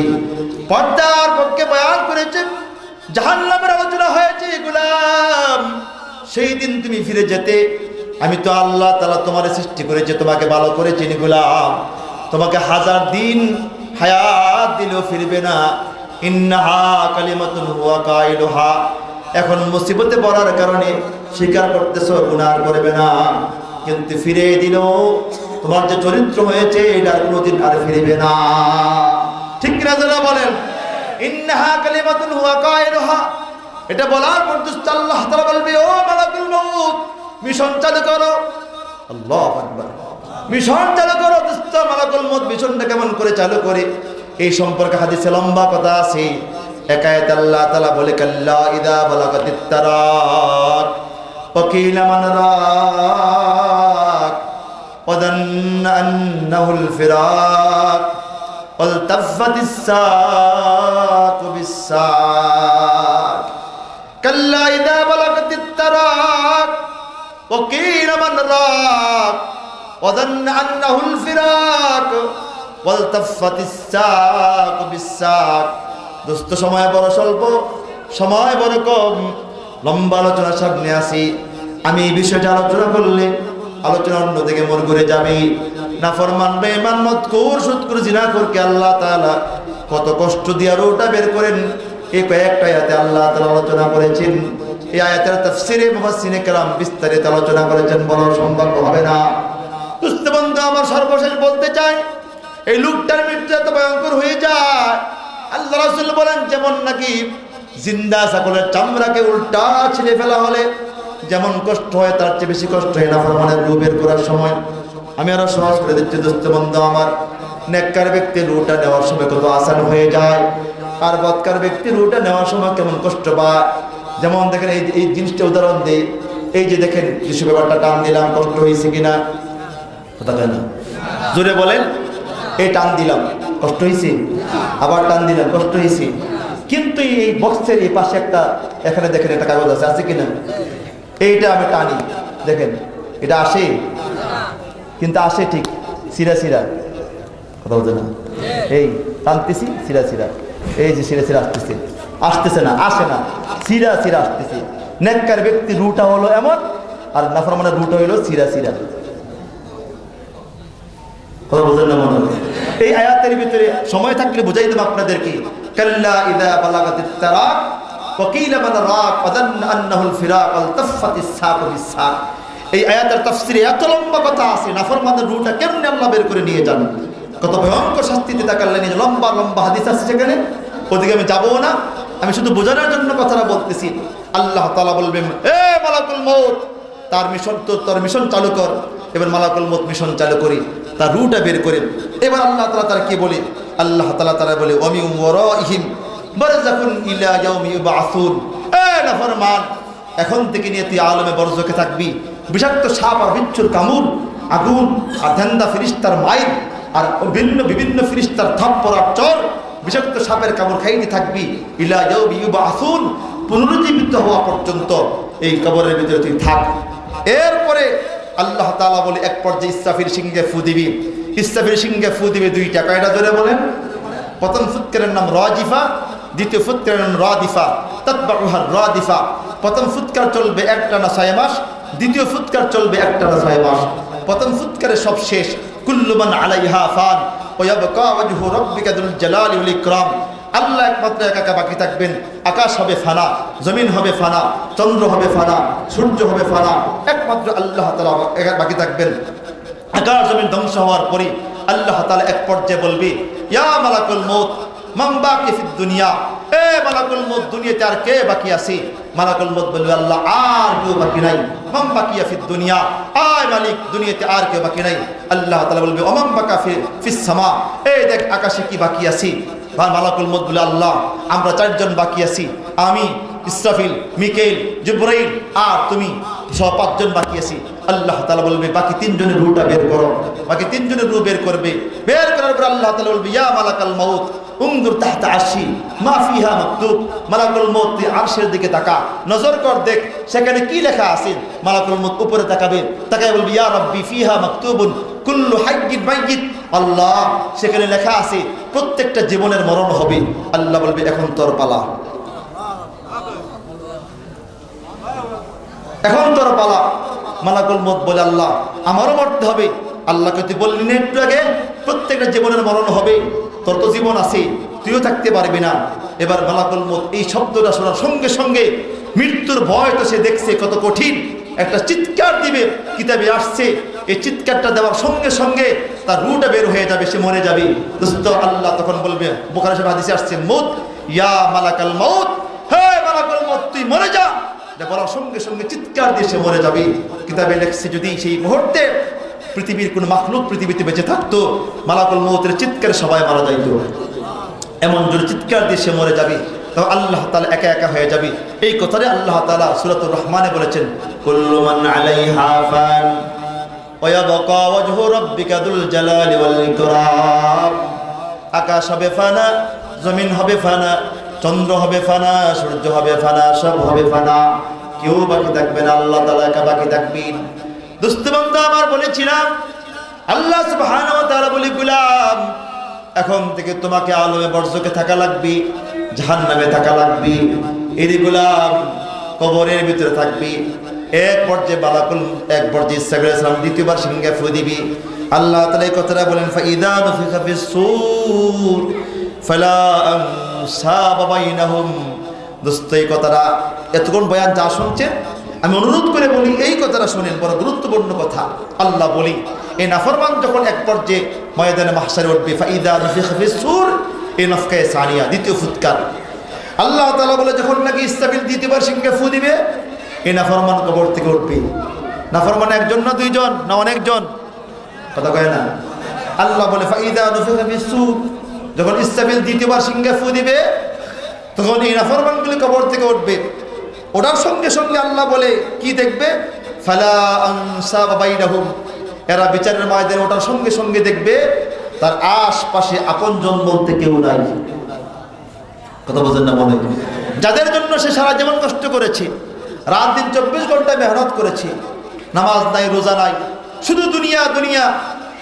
পর্দার পক্ষে বয়ান করেছে, জাহান্নামের আলোচনা হয়েছে। গোলাম সেই দিন তুমি ফিরে যেতে, আমি তো আল্লাহ তাআলা তোমার সৃষ্টি করেছে, তোমাকে ভালো করে চিনি গোলাম, তোমাকে 1000 দিন হায়াত দিলেও ফিরবে না। ইন্নাহা কালিমাতুন হুয়া কাইলুহা। এখন মুসিবতে পড়ার কারণে স্বীকার করতেছো, গুনাহ করবে না, কিন্তু ফিরে দিল তোমার যে চরিত্র হয়েছে, এটা কোনোদিন আর ফিরবে না। ঠিক কিনা যারা বলেন? ইন্নাহা কালিমাতুন হুয়া কাইলুহা। এটা বলার পর আল্লাহ তাআলা বলবে, ও মালাকুল মউত, মিশন চালু করো। আল্লাহু আকবার। মিশন চালু করো। দোস্ত, মালাকুল মউত মিশনটা কেমন করে চালু করে, এই সম্পর্কে হাদিসে লম্বা কথা আছে। একায়েত আল্লাহ তাআলা বলে, কাল্লা ইযা বালাগাতিত তারাক ওয়া কিলা মান রাক ওয়া যান্না আন্নাহুল ফিরাক ওয়াল তাফাতিস সাকু বিস সাক। কাল্লা ইযা বালাগাতিত তারাক ওয়া কিলা মান রাক ওয়া যান্না আন্নাহুল ফিরাক ওয়াল তাফাতিস সাকু বিস সাক। দোস্ত, সময় বড় স্বল্প, সময় বড় কম, লম্বা আলোচনা সামনে আসি। আমি এই বিষয়টা আলোচনা করলে আলোচনা অন্যদিকে মোড় ঘুরে যাবে। নাফরমান বেঈমান মদকুর সুদকুর জিনাকুরকে আল্লাহ তাআলা কত কষ্ট দিয়ে রুটা বের করেন এই কয়েকটা আয়াতে আল্লাহ তাআলা আলোচনা করেছেন। এই আয়াতের তাফসীরে মুফাসসিরিনে কেরাম বিস্তারিত আলোচনা করেছেন, বলা সম্ভব হবে না। দুস্থ বন্ধু আমার, সর্বশেষ বলতে চাই, এই লোকটার মৃত্যু এত ভয়ঙ্কর হয়ে যায়, আল্লাহ রাসূল বলেন যেমন নাকি জিন্দা ছাগলের চামড়াকে উল্টা ছিঁড়ে ফেলা হলে যেমন কষ্ট হয়, তার চেয়ে বেশি কষ্ট হয় নাফরমানের রূহ বের করার সময়। আমি আরো সহজ করে দিচ্ছি দোস্ত বন্ধু আমার, নেককার ব্যক্তির রূহটা নেওয়ার সময় কত আসান হয়ে যায়, আর বদকার ব্যক্তির রূহটা নেওয়ার সময় কেমন কষ্ট পায়। যেমন দেখেন এই জিনিসটা উদাহরণ দিই, এই যে দেখেন টিস্যু পেপারটা টান দিলাম, কষ্ট হয়েছে কিনা? কথা কেন জোরে বলেন? এই টান দিলাম, কষ্ট হয়েছে, আবার টান দিলাম, কষ্ট হয়েছে। কিন্তু এই বক্সের এই পাশে একটা, এখানে দেখেন একটা কাগজ আছে, আছে কিনা? এইটা আমি টানি, দেখেন এটা আসে, কিন্তু আসে ঠিক সিরা সিরা, কথা বলছে না? এই টানতেছি সিরা সিরা, এই যে সিরা সিরা আসতেছে, আসতেছে না, আসে না, সিরা সিরা আসতেছে। নেককার ব্যক্তি রুটা হলো এমন, আর নাফরমানের রুটা হলো সিরা সিরা। কথা বলছেন না মনে হয়? এই আয়াতের ভিতরে সময় থাকলে বুঝাই দেব আপনাদেরকে। কাল্লা ইযা বালাগাতিত তারাক ওয়া কিলা মান রাক ওয়া যান্না আন্নাহুল ফিরাক ওয়াল তাফাতিস সাকু বিস সাক। এই আয়াতের তাফসীরে এত লম্বা কথা আছে, নাফরমানের রূহটা কেমনে আল্লাহ বের করে নিয়ে যান, কত ভয়ঙ্কর শাস্তিতে তাকে আল্লাহ নিয়ে, লম্বা লম্বা হাদিস আছে সেখানে, ওদিকে আমি যাবো না। আমি শুধু বোঝানোর জন্য কথাটা বলতেছি। আল্লাহ তাআলা বলবেন, এ মালাকুল মউত, তার মিশন তোর মিশন চালু কর। এবার মালাকুল মউত মিশন চালু করি, তার রূহটা বের করে। এবার আল্লাহ তাআলা তার কি বলে? আল্লাহ তাআলা তারা বলে ওয়া মিন ওয়ারাইহিম বারযাকুন ইলা ইয়াউমি ইউবআসুন। এ নাফরমান, এখন থেকে নিয়ে তুই আলমে বরজকে থাকবি। বিষাক্ত সাপ আর বিচ্ছুর কামড়, আগুন আর ধান্দা ফেরেশতার মাইর আর বিভিন্ন ফেরেশতার থাপ্পড় আর চর, বিষাক্ত সাপের কামড় খাইতে থাকবি। ইলা ইয়াউমি ইউবআসুন, পুনরুজ্জীবিত হওয়া পর্যন্ত এই কবরের ভিতরে তুই থাক। এরপরে আল্লাহ তাআলা বলে এক পর্যায়ে ইসরাফিল সিংহে ফু দিবি। ইসরাফিল সিংহে ফু দিবে দুইটা, কয়টা ধরে বলেন? প্রথম ফুৎকারের নাম রাজিফা, দ্বিতীয় ফুৎকারের নাম রাদিফা, তাতবাউহা রাদিফা। প্রথম ফুৎকার চলবে একটানা 6 মাস, দ্বিতীয় ফুৎকার চলবে একটানা 6 মাস। প্রথম ফুৎকারে সব শেষ, কুল্লু মান আলাইহা ফান ওয়া ইয়াবকা ওয়াজহু রাব্বিকা যুল জালালি ওয়াল ইকরাম। আল্লাহ একমাত্র একা বাকি থাকবেন। আকাশ হবে ফানা, জমিন হবে ফানা, চন্দ্র হবে ফানা, সূর্য হবে ফানা, একমাত্র আল্লাহ তাআলা একা বাকি থাকবেন। আকাশ জমিন ধ্বংস হওয়ার পরে আল্লাহ তাআলা এক পর্যায়ে বলবে, ইয়া মালাকুল মউত মান বাকি ফিদ দুনিয়া। এ মালাকুল মউত, দুনিয়াতে আর কে বাকি আছে? মালাকুল মউত বলবে, আল্লাহ আর কেউ বাকি নাই। মান বাকিয়া ফিদ দুনিয়া, আয় মালিক, দুনিয়াতে আর কেউ বাকি নাই। আল্লাহ তাআলা বলবে, ওমান বাকা ফিস সামা, এই দেখ আকাশে কি বাকি আছে? মালাকুল মউত বলে, আল্লাহ আমরা 4 জন বাকি আছি, আমি, ইসরাফিল, মিকাইল, জিবরাইল আর তুমি সহ 5 জন বাকি আছি। আল্লাহ তাআলা বলবে, বাকি 3 জনের রূহটা বের করো। বাকি 3 জনের রূহ বের করবে। বের করার পর আল্লাহ তাআলা বলবে, ইয়া মালাকাল মউত উনজুর তাহতা আরশি মা ফিহা মাকতুব। মালাকুল মউত তুই আরশের দিকে তাকা, নজর কর, দেখ সেখানে কি লেখা আছে। মালাকুল মউত উপরে তাকাবে, তাকায় বলবে, ইয়া রাব্বি ফিহা মাকতুবুন কুল্লু হাইয়্যিন মাইয়িত। আল্লাহ সেখানে লেখা আছে প্রত্যেকটা জীবনের মরণ হবে। আল্লাহ বলবে, এখন তোর পালা, এখন তোর পালা। মালাকুল মউত বলে, আল্লাহ আমারও মরতে হবে। আল্লাহকে তুই বললি না একটু আগে প্রত্যেকটা জীবনের মরণ হবে, তোর তো জীবন আছে, তুইও থাকতে পারবি না। এবার মালাকুল মউত এই শব্দটা শোনার সঙ্গে সঙ্গে মৃত্যুর ভয় তো সে দেখছে কত কঠিন, একটা চিৎকার দিবে, কিতাবে আসছে এই চিৎকারটা দেওয়ার সঙ্গে সঙ্গে তার রূহটা বের হয়ে যাবে, সে মরে যাবে। দোস্ত আল্লাহ তখন বলবে, বুখারী শরীফ হাদিসে আসছে, মউত ইয়া মালাকাল মউত, হে মালাকুল মউত তুই মরে যা। বলার সঙ্গে সঙ্গে চিৎকার দিয়ে সে মরে যাবে। কিতাবে লেখছে, যদি সেই মুহূর্তে পৃথিবীর কোন মাখলুক পৃথিবীতে বেঁচে থাকতো, মালাকুল মউতের চিৎকারে সবাই মারা যাইত। এমন জোরে চিৎকার দিয়ে সে মরে যাবে, তখন আল্লাহ তাআলা একা একা হয়ে যাবে। এই কথাটা আল্লাহ তাআলা সূরাতুর রহমানে বলেছেন, কুল্লু মান আলাইহা ফান ওয়া ইয়াবকা ওয়াজহু রাব্বিকা যুল জালালি ওয়াল ইকরাম। আকাশ হবে ফানা, জমিন হবে ফানা, চন্দ্র হবে ফানা, সূর্য হবে ফানা, সব হবে ফানা, কেউ বাকি থাকবে না, আল্লাহ তাআলা একা বাকি থাকবেন। দোস্ত বান্দা আমার, বলেছিলাম আল্লাহ সুবহানাহু ওয়া তাআলা বলে, গোলাম এখন থেকে তোমাকে আলমে বরজকে থাকা লাগবে, জাহান্নামে থাকা লাগবে। এর গোলাম কবরের ভিতরে থাকবি, এক পর্যায়ে বালাকুল, এক পর্যায়ে ইসরাফিল আলাইহিস সালাম দ্বিতীয়বার সিংহে ফু দিবি। আল্লাহ তাআলা এই কথাটা বলেন, ফাইদা নুফিখা ফিস-সূর ফালা আনসাবা বাইনাহুম। দোস্ত, এই কথাটা এতক্ষণ বয়ান যা শুনছেন, আমি অনুরোধ করে বলি এই কথাটা শুনেন, বড় গুরুত্বপূর্ণ কথা। আল্লাহ বলি এই নাফরমান যখন এক পর্যায়ে ময়দানে মাহশারে উঠবে, ফাইদা নুফিখা ফিস-সূর, এই নফখায়ে সানিয়া, দ্বিতীয় ফুৎকার। আল্লাহ তাআলা বলে যখন নাকি ইসরাফিল দ্বিতীয়বার সিংহে ফু দিবে, এই নাফরমান কবর থেকে উঠবে। নাফরমান একজন না দুইজন না অনেকজন, কথা কয় না। আল্লাহ বলে ফাইদা নুফিখা ফিস-সূর, যখন ইসরাফিল দ্বিতীয়বার সিংহে ফু দিবে, তখন এই নাফরমানগুলি কবর থেকে উঠবে। ওটার সঙ্গে সঙ্গে আল্লাহ বলে কি দেখবে, ফালা আনসাবা বাইনাহুম, এরা বিচারের ময়দানে ওটার সঙ্গে সঙ্গে দেখবে তার আশপাশে আপনজন বলতে কেউ নাই। কথা বোঝেন না মনে? যাদের জন্য সে সারা জীবন কষ্ট করেছে, রাত দিন 24 ঘন্টা মেহনত করেছে, নামাজ নাই, রোজা নাই, শুধু দুনিয়া দুনিয়া,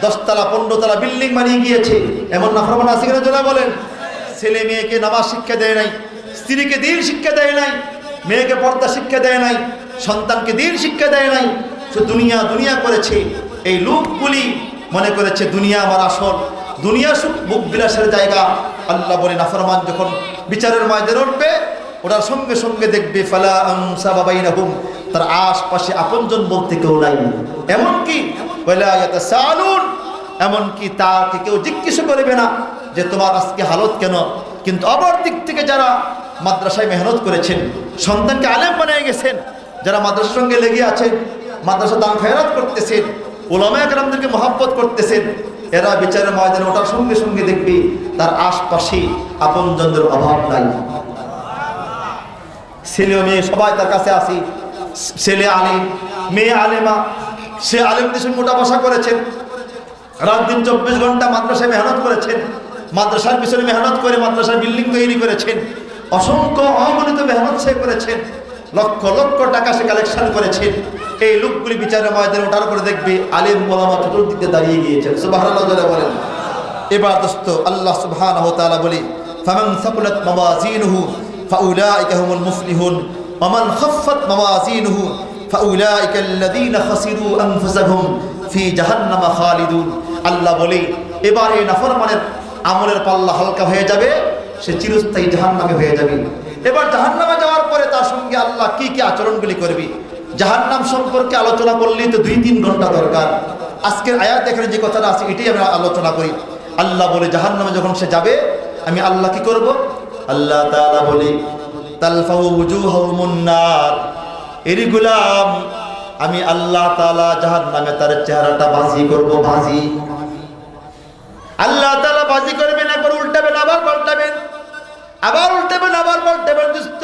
10 তলা 15 তলা বিল্ডিং বানিয়ে গিয়েছে। এমন নাফরমান আছে কিনা যারা বলেন? ছেলে মেয়েকে নামাজ শিক্ষা দেয় নাই, স্ত্রীকে দ্বীন শিক্ষা দেয় নাই, মেয়েকে পর্দা শিক্ষা দেয় নাই, সন্তানকে দ্বীন শিক্ষা দেয় নাই, শুধু দুনিয়া দুনিয়া করেছে। এই লোকগুলি মনে করেছে দুনিয়া আমার আসল, দুনিয়া সুখ মুখ বিলাসের জায়গা। আল্লাহ বলে নাফরমান যখন বিচারের ময়দানে উঠবে, ওটার সঙ্গে সঙ্গে দেখবে ফালা আনসাবা বাইনাহুম, তার আশপাশে আপনজন বলতে কেউ নাই। এমনকি ওয়ালা ইয়াতাসালুন, এমনকি তাকে কেউ জিজ্ঞেস করবে না যে তোমার আজকে হালত কেন। কিন্তু অপর দিক থেকে যারা মাদ্রাসায় মেহনত করেছেন, সন্তানকে আলেম বানিয়ে গেছেন, যারা মাদ্রাসার সঙ্গে লেগে আছেন, মাদ্রাসা দান খয়রাত করতেছেন, উলামায়ে কেরামদেরকে মহব্বত করতেছেন, এরা বিচারের ময়দানে ওঠার সঙ্গে সঙ্গে দেখবে তার আশপাশে আপনজনদের অভাব নাই। ছেলে মেয়ে সবাই তার কাছে আসি, ছেলে আলেম, মেয়ে আলেমা, সে আলেমদের সঙ্গে মোটা বসা করেছেন, রাত দিন 24 ঘন্টা মাদ্রাসায় মেহনত করেছেন, মাদ্রাসার পিছনে মেহনত করে মাদ্রাসার বিল্ডিং তৈরি করেছেন, অসংখ্য অগণিত মেহনত সে করেছেন, লক্ষ লক্ষ টাকা সে কালেকশন করেছেন। এই লোকগুলি বিচারের ময়দানে ওঠার পরে দেখবে আলেম ওলামা চতুর্দিকে দাঁড়িয়ে গিয়েছেন। সুবহানাল্লাহ যারা বলেন। এবার দোস্ত আল্লাহ সুবহানাহু ওয়া তাআলা বলে ফামান সাকুলাত মাওয়াজিনুহু ফাউলাইকা হুমুল মুফলিহুন ওয়া মান খাফফাত মাওয়াজিনুহু ফাউলাইকা আল্লাযীনা খাসিরু আনফুসাহুম ফি জাহান্নামা খালিদুন। আল্লাহ বলে এবার এই নাফরমানের আমলের পাল্লা হালকা হয়ে যাবে, সে চিরস্থায়ী জাহান্নামে হয়ে যাবে। এবার জাহান্নামে যাওয়ার পরে তার সঙ্গে আল্লাহ কি কি আচরণগুলি করবে, জাহান্নাম সম্পর্কে আলোচনা করলেই তো 2-3 ঘন্টা দরকার। আজকের আয়াত এখানে যে কথাটা আছে এটাই আমরা আলোচনা করি। আল্লাহ বলে জাহান্নামে যখন সে যাবে, আমি আল্লাহ কি করব? আল্লাহ তাআলা বলে তালফাউ উজুহুমুন নার, এরি গোলাম আমি আল্লাহ তাআলা জাহান্নামে তার চেহারাটা বাজি করব, বাজি। আল্লাহ তাআলা বাজি করবেন, একবার উল্টাবেন, আবার পাল্টাবেন, আবার উল্টাবেন, আবার পাল্টাবেন। দোস্ত,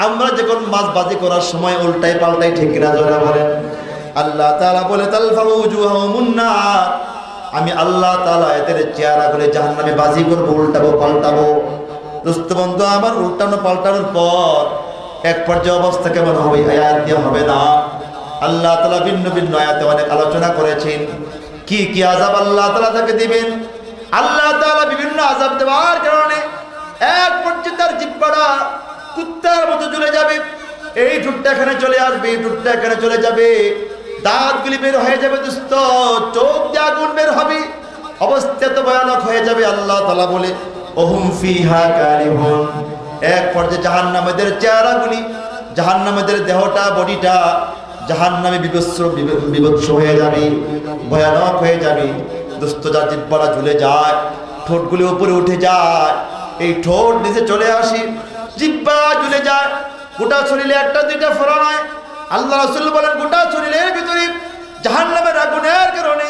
আমরা যখন মাছ বাজি করার সময় উল্টাই পাল্টাই, ঠিক কিনা জোরে বলেন? আল্লাহ তাআলা বলে তালফাউ উজুহুমুন নার, আমি আল্লাহ তাআলা এদের চেহারাগুলো জাহান্নামে বাজি করব, উল্টাবো পাল্টাবো। দোস্ত বন্ধু আমার, উল্টানো পাল্টানোর পর এক পর্যায়ে অবস্থা কেমন হবে? আয়াত দিয়ে হবে না। আল্লাহ তাআলা ভিন্ন ভিন্ন আয়াতে অনেক আলোচনা করেছেন কি কি আযাব আল্লাহ তাআলা তাকে দিবেন। আল্লাহ তাআলা বিভিন্ন আযাব দেওয়ার কারণে এক পর্যায়ে তার জিহ্বাটা কুত্তার মতো জ্বলে যাবে, এই ঠোঁটটা এখানে চলে আসবে, এই ঠোঁটটা এখানে চলে যাবে, দাঁতগুলি বের হয়ে যাবে। দোস্ত, চোখ দিয়ে আগুন বের হবে, অবস্থা তো ভয়ানক হয়ে যাবে। আল্লাহ তাআলা বলে ওহুম ফিহা কারিহুন, এক পর্যায়ে জাহান্নামীদের চেহারাগুলি, জাহান্নামীদের দেহটা, বডিটা জাহান্নামে বিভৎস হয়ে যাবে, ভয়ানক হয়ে যাবে। দোস্ত, যার জিহ্বাটা ঝুলে যায়, ঠোঁটগুলি উপরে উঠে যায়, এই ঠোঁট নিচে চলে আসে, জিহ্বা ঝুলে যায়, গোটা শরীরে একটা দুইটা ফোড়া নয়। আল্লাহ রাসূল বলেন গোটা শরীরের ভিতরে জাহান্নামের আগুনের কারণে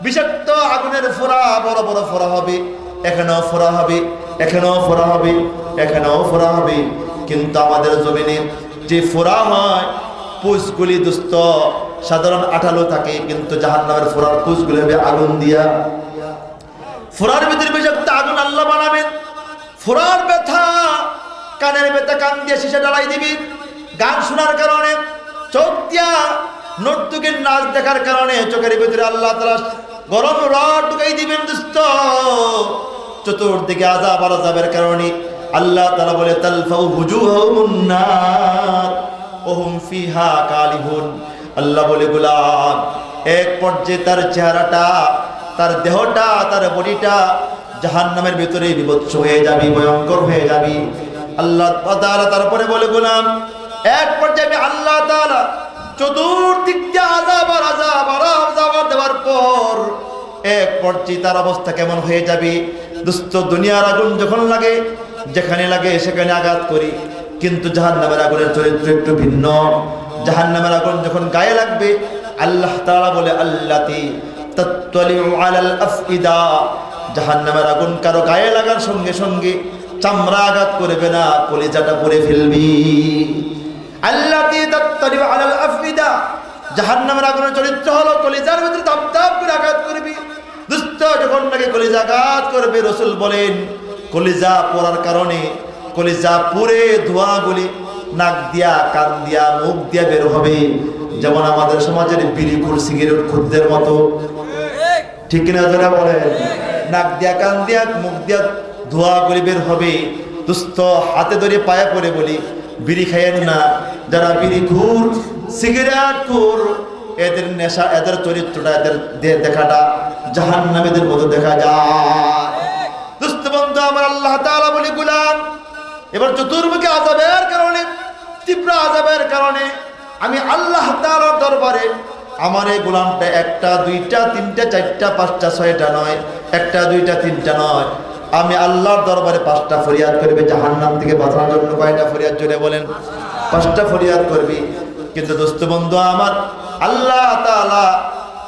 বিষাক্ত আগুনের ফোড়া, বড় বড় ফোড়া হবে, এখানেও ফোড়া হবে, এখানেও ফোড়া হবে, এখানেও ফোড়া হবে। কিন্তু আমাদের জমিনে যে ফোড়া হয়, পুষগুলি দোস্ত সাধারণ আঠালো থাকে, কিন্তু জাহান্নামের ফোড়ার পুষগুলি হবে আগুন দিয়া। ফোড়ার ভিতরে বিষাক্ত আগুন আল্লাহ বানাবেন। ফোড়ার ব্যথা, কানের ব্যথা, কান দিয়ে শিশা ডালাই দিবি, গান শোনার কারণে, চোখ দিয়া নর্তকীর নাচ দেখার কারণে চোখের ভিতরে আল্লাহ তাআলা গরম রড ঢুকাই দিবেন। দোস্ত, চতুর্দিকে আযাব আর আযাবের কারণে আল্লাহ তাআলা বলে তালফাউ উজুহুমুন নার, ওহুম ফিহা কালিহুন। আল্লাহ বলে গোলাম এক পর্যায়ে তার চেহারাটা, তার দেহটা, তার বডিটা জাহান্নামের ভিতরে বিভৎস হয়ে যাবে, ভয়ঙ্কর হয়ে যাবে। আল্লাহ তাআলা তারপরে বলে গোলাম এক পর্যায়ে আল্লাহ তাআলা চতুর্দিক দিয়ে আযাব আর আযাব আর আযাব দেওয়ার পর এক পর্যায়ে তার অবস্থা কেমন হয়ে যাবে। দোস্ত দুনিয়ার আগুন যখন লাগে, যেখানে লাগে সেখানে আঘাত করি, কিন্তু জাহান্নামের আগুনের চরিত্র একটু ভিন্ন। জাহান্নামের আগুন যখন গায়ে লাগবে আল্লাহ তাআলা বলে আল্লাতী তাত্তালিউ আলাল আফইদা, জাহান্নামের আগুন কারো গায়ে লাগার সঙ্গে সঙ্গে চামড়া আঘাত করবে না, কলিজাটা পুড়ে ফেলবি। আল্লাতী তাত্তালিউ আলাল আফইদা, জাহান্নামের আগুনের চরিত্র হলো কলিজার ভিতরে দাপ দাপ করে আঘাত করবি। দুষ্ট যখন নাকি কলিজা আঘাত করবে, রাসূল বলেন কলিজা পোড়ার কারণে কলিজা পুড়ে ধোঁয়াগুলি নাক দিয়া, কান দিয়া, মুখ দিয়া বের হবে, যেমন আমাদের সমাজের বিড়িখোর সিগারেট খুরদের মতো, ঠিক কিনা যারা বলেন? নাক দিয়া, কান দিয়া, মুখ দিয়া ধোঁয়াগুলি বের হবে। দুস্থ হাতে ধরে পায়ে পড়ে বলি বিড়ি খাইয়েন না। যারা বিড়িখোর, সিগারেটখোর, এদের নেশা, এদের চরিত্রটা, এদের দেখাটা জাহান্নামীদের মতো দেখা যায়। দুস্থ বন্ধু আমার, আল্লাহ তাআলা বলে গোলাম এবার চতুর্মুখী আযাবের কারণে, তীব্র আযাবের কারণে আমি আল্লাহ তাআলার দরবারে আমার এই গোলামটা একটা, দুইটা, তিনটা, চারটা, পাঁচটা, ছয়টা নয়, একটা, দুইটা, তিনটা নয়, আমি আল্লাহর দরবারে 5টা ফরিয়াদ করবে জাহান্নাম থেকে বাঁচানোর জন্য। কয়টা ফরিয়াদ জোরে বলেন? 5টা ফরিয়াদ করবি। কিন্তু দোস্ত বন্ধু আমার, আল্লাহ তাআলা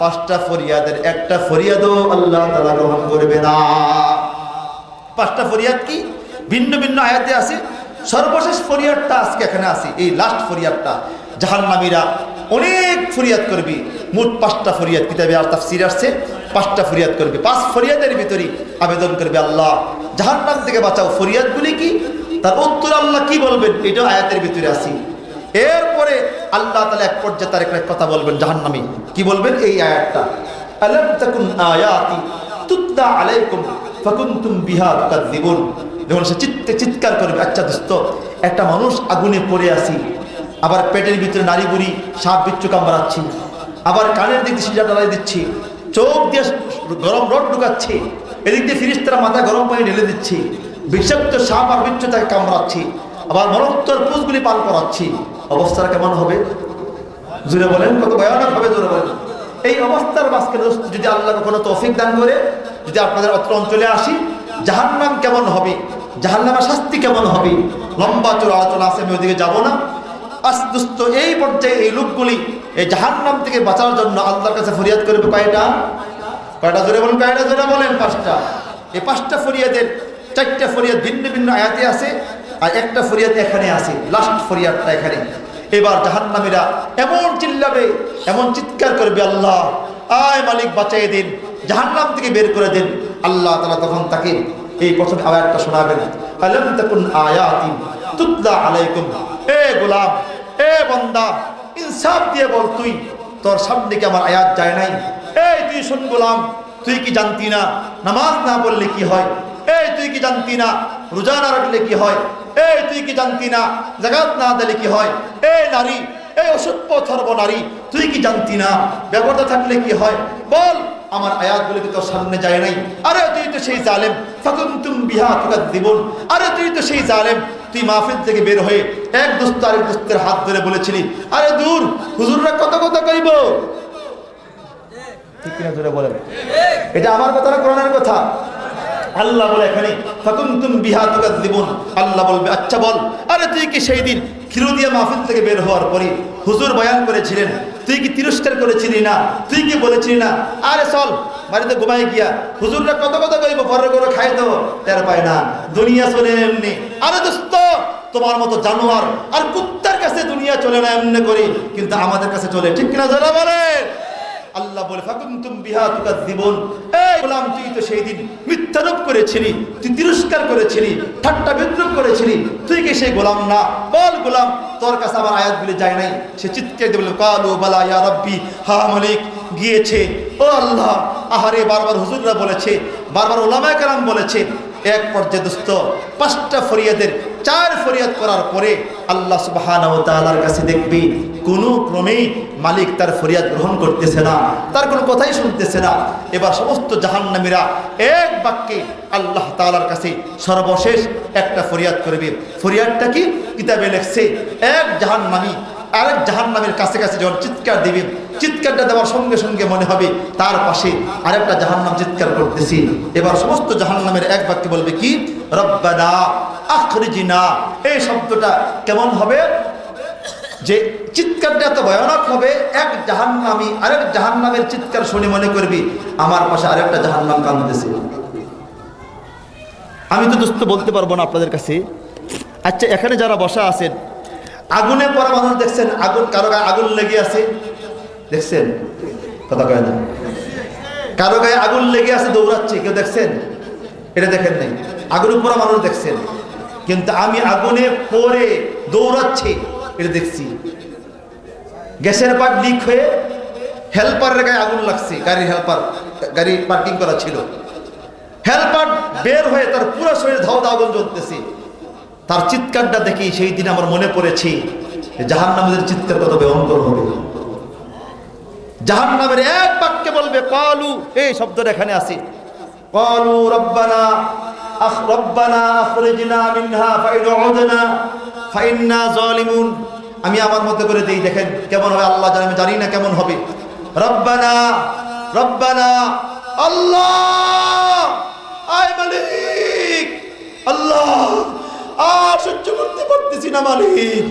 5টা ফরিয়াদের একটা ফরিয়াদও আল্লাহ তাআলা গ্রহণ করবে না। 5টা ফরিয়াদ কি? ভিন্ন ভিন্ন আয়াতে আছে। সর্বশেষ ফরিয়াদটা আজকে এখানে আছে, এই লাস্ট ফরিয়াদটা জাহান্নামীরা অনেক ফরিয়াদ করবি। মোট 5টা ফরিয়াদ কিতাবে আর তাফসীর আসছে, 5টা ফরিয়াদ করবে। 5 ফরিয়াদের ভিতরে আবেদন করবে আল্লাহ জাহান্নাম থেকে বাঁচাও। ফরিয়াদগুলি কি, তার উত্তর আল্লাহ কি বলবেন এটা আয়াতের ভিতরে আছে। এরপরে আল্লাহ তাআলা এক পর্যায়ে তার একটা কথা বলবেন জাহান্নামী, কি বলবেন? এই আয়াতটা, আলাম তাকুন আয়াতি তুতলা আলাইকুম ফাকুনতুম বিহা তুকাযযিবুন। যখন সে চিৎকার করবে, আচ্ছা দোস্ত, একটা মানুষ আগুনে পড়ে আছি, আবার পেটের ভিতরে নারী বুড়ি সাপ বিচ্ছু কামড়াচ্ছি, আবার কানের দিক দিয়ে সিজা ঢালাই দিচ্ছি, চোখ দিয়ে গরম রড ঢুকাচ্ছি, এদিক দিয়ে ফিরিস্তারা মাথায় গরম পানি ঢেলে দিচ্ছি, বিষাক্ত সাপ আর বিচ্ছু তাকে কামড়াচ্ছি, আবার মরণোত্তর পুষগুলি পান করাচ্ছি, অবস্থাটা কেমন হবে? জোরে বলেন, কত ভয়ানক হবে জোরে বলেন। এই অবস্থার মাঝখানে যদি আল্লাহ কখনো তৌফিক দান করে, যদি আপনাদের অত্র অঞ্চলে আসি, জাহান্নাম কেমন হবে, জাহান্নামের শাস্তি কেমন হবে, লম্বা চোর আলোচনা আছে, আমি ওইদিকে যাবো না। আস্তুস্ত এই পর্যায়ে এই লোকগুলি এই জাহান্নাম থেকে বাঁচার জন্য আল্লাহর কাছে ফরিয়াদ করবে কয়টা? কয়টা জোরে বলেন, কয়টা জোরে বলেন? 5টা। এই 5টা ফরিয়াদের 4টা ফরিয়াদ ভিন্ন ভিন্ন আয়াতে আছে, আর একটা ফরিয়াদ এখানে আছে, লাস্ট ফরিয়াদটা এখানে। এবার জাহান্নামীরা এমন চিল্লাবে, এমন চিৎকার করবে, আল্লাহ আয় মালিক বাঁচিয়ে দিন, জাহান্নাম থেকে বের করে দিন। আল্লাহ তাআলা তখন তাকে এই প্রথমে আয়াতটা শোনাবেন, আলাম তাকুন আয়াতি তুতলা আলাইকুম। এ গোলাম, এ বান্দা, ইনসাফ দিয়ে বল, তুই তোর সামনে কি আমার আয়াত যায় নাই? এই তুই শুন গোলাম, তুই কি জানতি না নামাজ না পড়লে কি হয়? এই তুই কি জানতি না রোজা না রাখলে কি হয়? এই তুই কি জানতি না যাকাত না দিলে কি হয়? এই নারী, এই অসভ্য সর্ব নারী, তুই কি জানতি না ব্যবহার থাকলে কি হয়? বল, আমার আয়াতগুলো কি তোর সামনে যায় নাই? আরে তুই তো সেই জালেম, ফাকুনতুম বিহা তুকাযযিবুন। আরে তুই তো সেই জালেম, তুই মাহফিল থেকে বের হয়ে এক দোস্ত আরেক দোস্তের হাত ধরে বলেছিলি, আরে দূর, হুজুররা কত কথা কইব। ঠিক কিনা জোরে বলেন? এটা আমার কথা না কোরআনের কথা? আল্লাহ বলে এখানে ফাকুনতুম বিহা তুকাযযিবুন। আল্লাহ বলবে, আচ্ছা বল, আরে তুই কি সেই দিন খিরুদিয়া মাহফিল থেকে বের হওয়ার পরে হুজুর বয়ান করেছিলেন, তুই কি তিরস্কার করেছিলি না? তুই কি বলেছিলি না, আরে চল বাড়িতে ঘুমাই গিয়া হুজুররা কত কথা কইব, পরে করে খাই তো টের পায় না, দুনিয়া চলে এমনি। আরে দোস্ত, তোমার মতো জানোয়ার আর কুত্তার কাছে দুনিয়া চলে না এমনি করি, কিন্তু আমাদের কাছে চলে, ঠিক কিনা যারা বলে? আল্লাহ বলে ফাকুনতুম বিহা তুকাযযিবুন। এই গোলাম, তুই তো সেই দিন মিথ্যারোপ করেছিলি, তুই তিরস্কার করেছিলি, ঠাট্টা বিদ্রুপ করেছিলি, তুই কি সেই গোলাম না? বল গোলাম, তোর কাছে আমার আয়াতগুলি যায় নাই? সে চিৎকার দিয়ে বলল, কালু বালা ইয়া রাব্বি, হা মালিক, গিয়েছে। ও আল্লাহ, আহারে বারবার হুজুররা বলেছে, বারবার উলামায়ে কেরাম বলেছে। এক পর্যায়ে দোস্ত 5টা ফরিয়াদের 4 ফরিয়াদ করার পরে আল্লাহ সুবহানাহু ওয়া তাআলার কাছে দেখবি কোনো ক্রমেই মালিক তার ফরিয়াদ গ্রহণ করতেছে না, তার কোনো কথাই শুনতেছে না। এবার সমস্ত জাহান্নামীরা এক বাক্যে আল্লাহ তাআলার কাছে সর্বশেষ একটা ফরিয়াদ করবে। ফরিয়াদটা কি? কিতাবে লেখছে এক জাহান্নামী আরেক জাহান্নামের কাছে কাছে যখন চিৎকার দিবে, চিৎকারটা দেওয়ার সঙ্গে সঙ্গে মনে হবে তার পাশে আরেকটা জাহান্নাম চিৎকার করতেছি। এবার সমস্ত জাহান্নামের এক বাক্যে বলবে কি? রব্বানা আখরিজনা। এই শব্দটা কেমন হবে? যে চিৎকারটা এত ভয়ানক হবে, এক জাহান্নামী আরেক জাহান্নামের চিৎকার শুনে মনে করবি আমার পাশে আরেকটা জাহান্নাম কাঁদতেছে। আমি তো দোস্ত বলতে পারবো না আপনাদের কাছে। আচ্ছা, এখানে যারা বসা আছেন, আগুনে পড়া মানুষ দেখছেন? আগুন, কারো গায়ে আগুন লেগে আছে দেখছেন? কথা কয় না। কারো গায়ে আগুন লেগে আছে, দৌড়াচ্ছে, কেউ দেখছেন? এটা দেখেন নাই। আগুনে পড়া মানুষ দেখছেন, কিন্তু আমি আগুনে পড়ে দৌড়াচ্ছি এটা দেখছি। গ্যাসের পাইপ লিক হয়ে হেল্পারের গায়ে আগুন লাগছে, গাড়ির হেল্পার, গাড়ি পার্কিং করা ছিল, হেল্পার বের হয়ে তার পুরো শরীরে ধাও ধাও আগুন জ্বলতেছে। তার চিৎকারটা দেখি সেই দিন আমার মনে পড়েছে জাহান্নামের চিৎকার কত ভয়ঙ্কর হবে। জাহান্নামের এক বাক্যে বলবে ক্বালু, এই শব্দটা এখানে আছে, ক্বালু রব্বানা রব্বানা আখরিজনা মিনহা ফাইন উদনা ফাইন্না যালিমুন। আমি আমার মতো করে দেই, দেখেন কেমন হবে আল্লাহ জানে, আমি জানি না কেমন হবে। রব্বানা রব্বানা, আল্লাহ আয় মালিক, আল্লাহ আর সহ্য করতে পারতেছি না মালিক,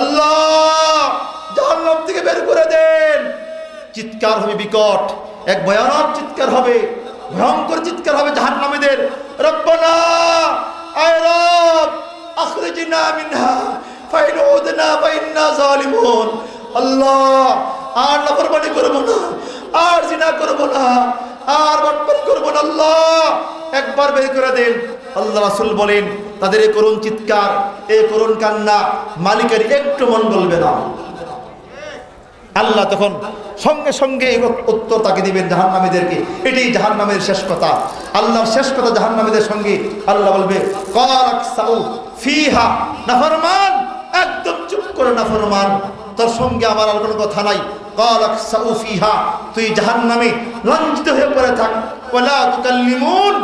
আল্লাহ জাহান্নাম থেকে বের করে দেন। চিৎকার হবে বিকট, এক ভয়ানক চিৎকার হবে, ভয়ঙ্কর চিৎকার হবে জাহান্নামীদের। রব্বানা আয় রব আখরিজনা মিনহা ফাইন উদনা ফাইন্না যালিমুন। আল্লাহ আর নাফরমানি করব না, আর জিনা করব না, আর বাটপারি করব না, আল্লাহ একবার বের করে দেন। আল্লাহ রাসূল বলেন তাদের এই করুণ চিৎকার, এই করুণ কান্না মালিকের একটু মন বলবে না। আল্লাহ তখন সঙ্গে সঙ্গে উত্তর তাকে দিবেন জাহান্নামীদেরকে। এটাই জাহান্নামের শেষ কথা, আল্লাহর শেষ কথা জাহান্নামীদের সঙ্গে। আল্লাহ বলবে কালাকসাউ ফিহা, নাফরমান একদম চুপ করে, নাফরমান তোর সঙ্গে আমার আর কোনো কথা নাই। কালাকসাউ ফিহা, তুই জাহান্নামে লাঞ্ছিত হয়ে পড়ে থাক। ওয়ালা তুকাল্লিমুন,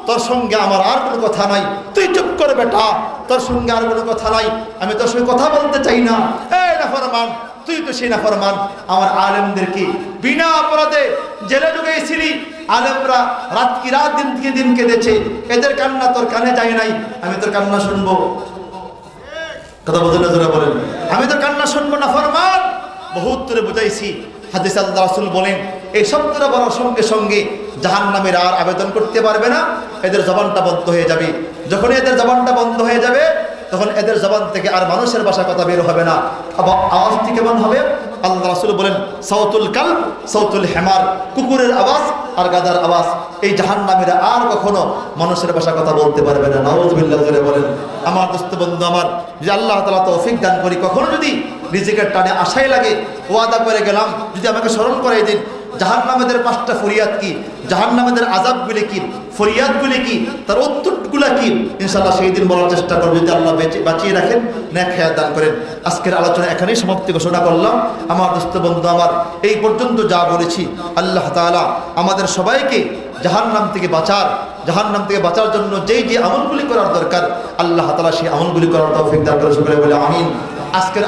তোর সঙ্গে আমার আর কোনো কথা নাই, তুই চুপ করে বেটা, তোর সঙ্গে আর কোনো কথা নাই, আমি তোর সঙ্গে কথা বলতে চাই না। এই নাফরমান, তুই তো সেই নাফরমান। আমার আলেমদেরকে বিনা অপরাধে জেলে ঢুকিয়েছিলি, আলেমরা রাত কি রাত, দিন কি দিন কেঁদেছে, এদের কান্না তোর কানে যায় নাই, আমি তোর কান্না শুনবো? কথা বলতে না জোরে বলেন, আমি তোর কান্না শুনবো নাফরমান? বহুত করে বুঝাইছি। হাদিসে আল্লাহ রাসূল বলেন এই শব্দটা বলার সঙ্গে সঙ্গে জাহান্নামের আর আবেদন করতে পারবে না, এদের জবানটা বন্ধ হয়ে যাবে। যখন এদের জবানটা বন্ধ হয়ে যাবে তখন এদের জবান থেকে আর মানুষের ভাষা কথা বের হবে না। আওয়াজটি কেমন হবে? আল্লাহ রাসূল বলেন সাউতুল কালব সাউতুল হিমার, কুকুরের আওয়াজ আর গাধার আওয়াজ। এই জাহান্নামীরা আর কখনো মানুষের ভাষা কথা বলতে পারবে না। নাউযুবিল্লাহ জোরে বলেন। আমার দোস্ত বন্ধু আমার, যে আল্লাহ তাআলা তৌফিক দান করি, কখনো যদি রিজিকের টানে আশাই লাগে, ওয়াদা করে গেলাম যদি আমাকে স্মরণ করাই দিন জাহান্নামীদের 5টা ফরিয়াদ কি, জাহান্নামীদের আযাবগুলি কি, ফরিয়াদগুলি কি, তার উত্তরগুলা কি, ইনশাআল্লাহ সেই দিন বলার চেষ্টা করব যদি আল্লাহ বাঁচিয়ে রাখেন, নেক হায়াত দান করেন। আজকের আলোচনা এখানেই সমাপ্তি ঘোষণা করলাম। আমার দোস্ত বন্ধু আমার, এই পর্যন্ত যা বলেছি আল্লাহ তাআলা আমাদের সবাইকে জাহান্নাম থেকে বাঁচার জন্য যেই যে আমলগুলি করার দরকার আল্লাহ তাআলা সেই আমলগুলি করার তৌফিক দান করে। সকলে বলে আমিন। আজকের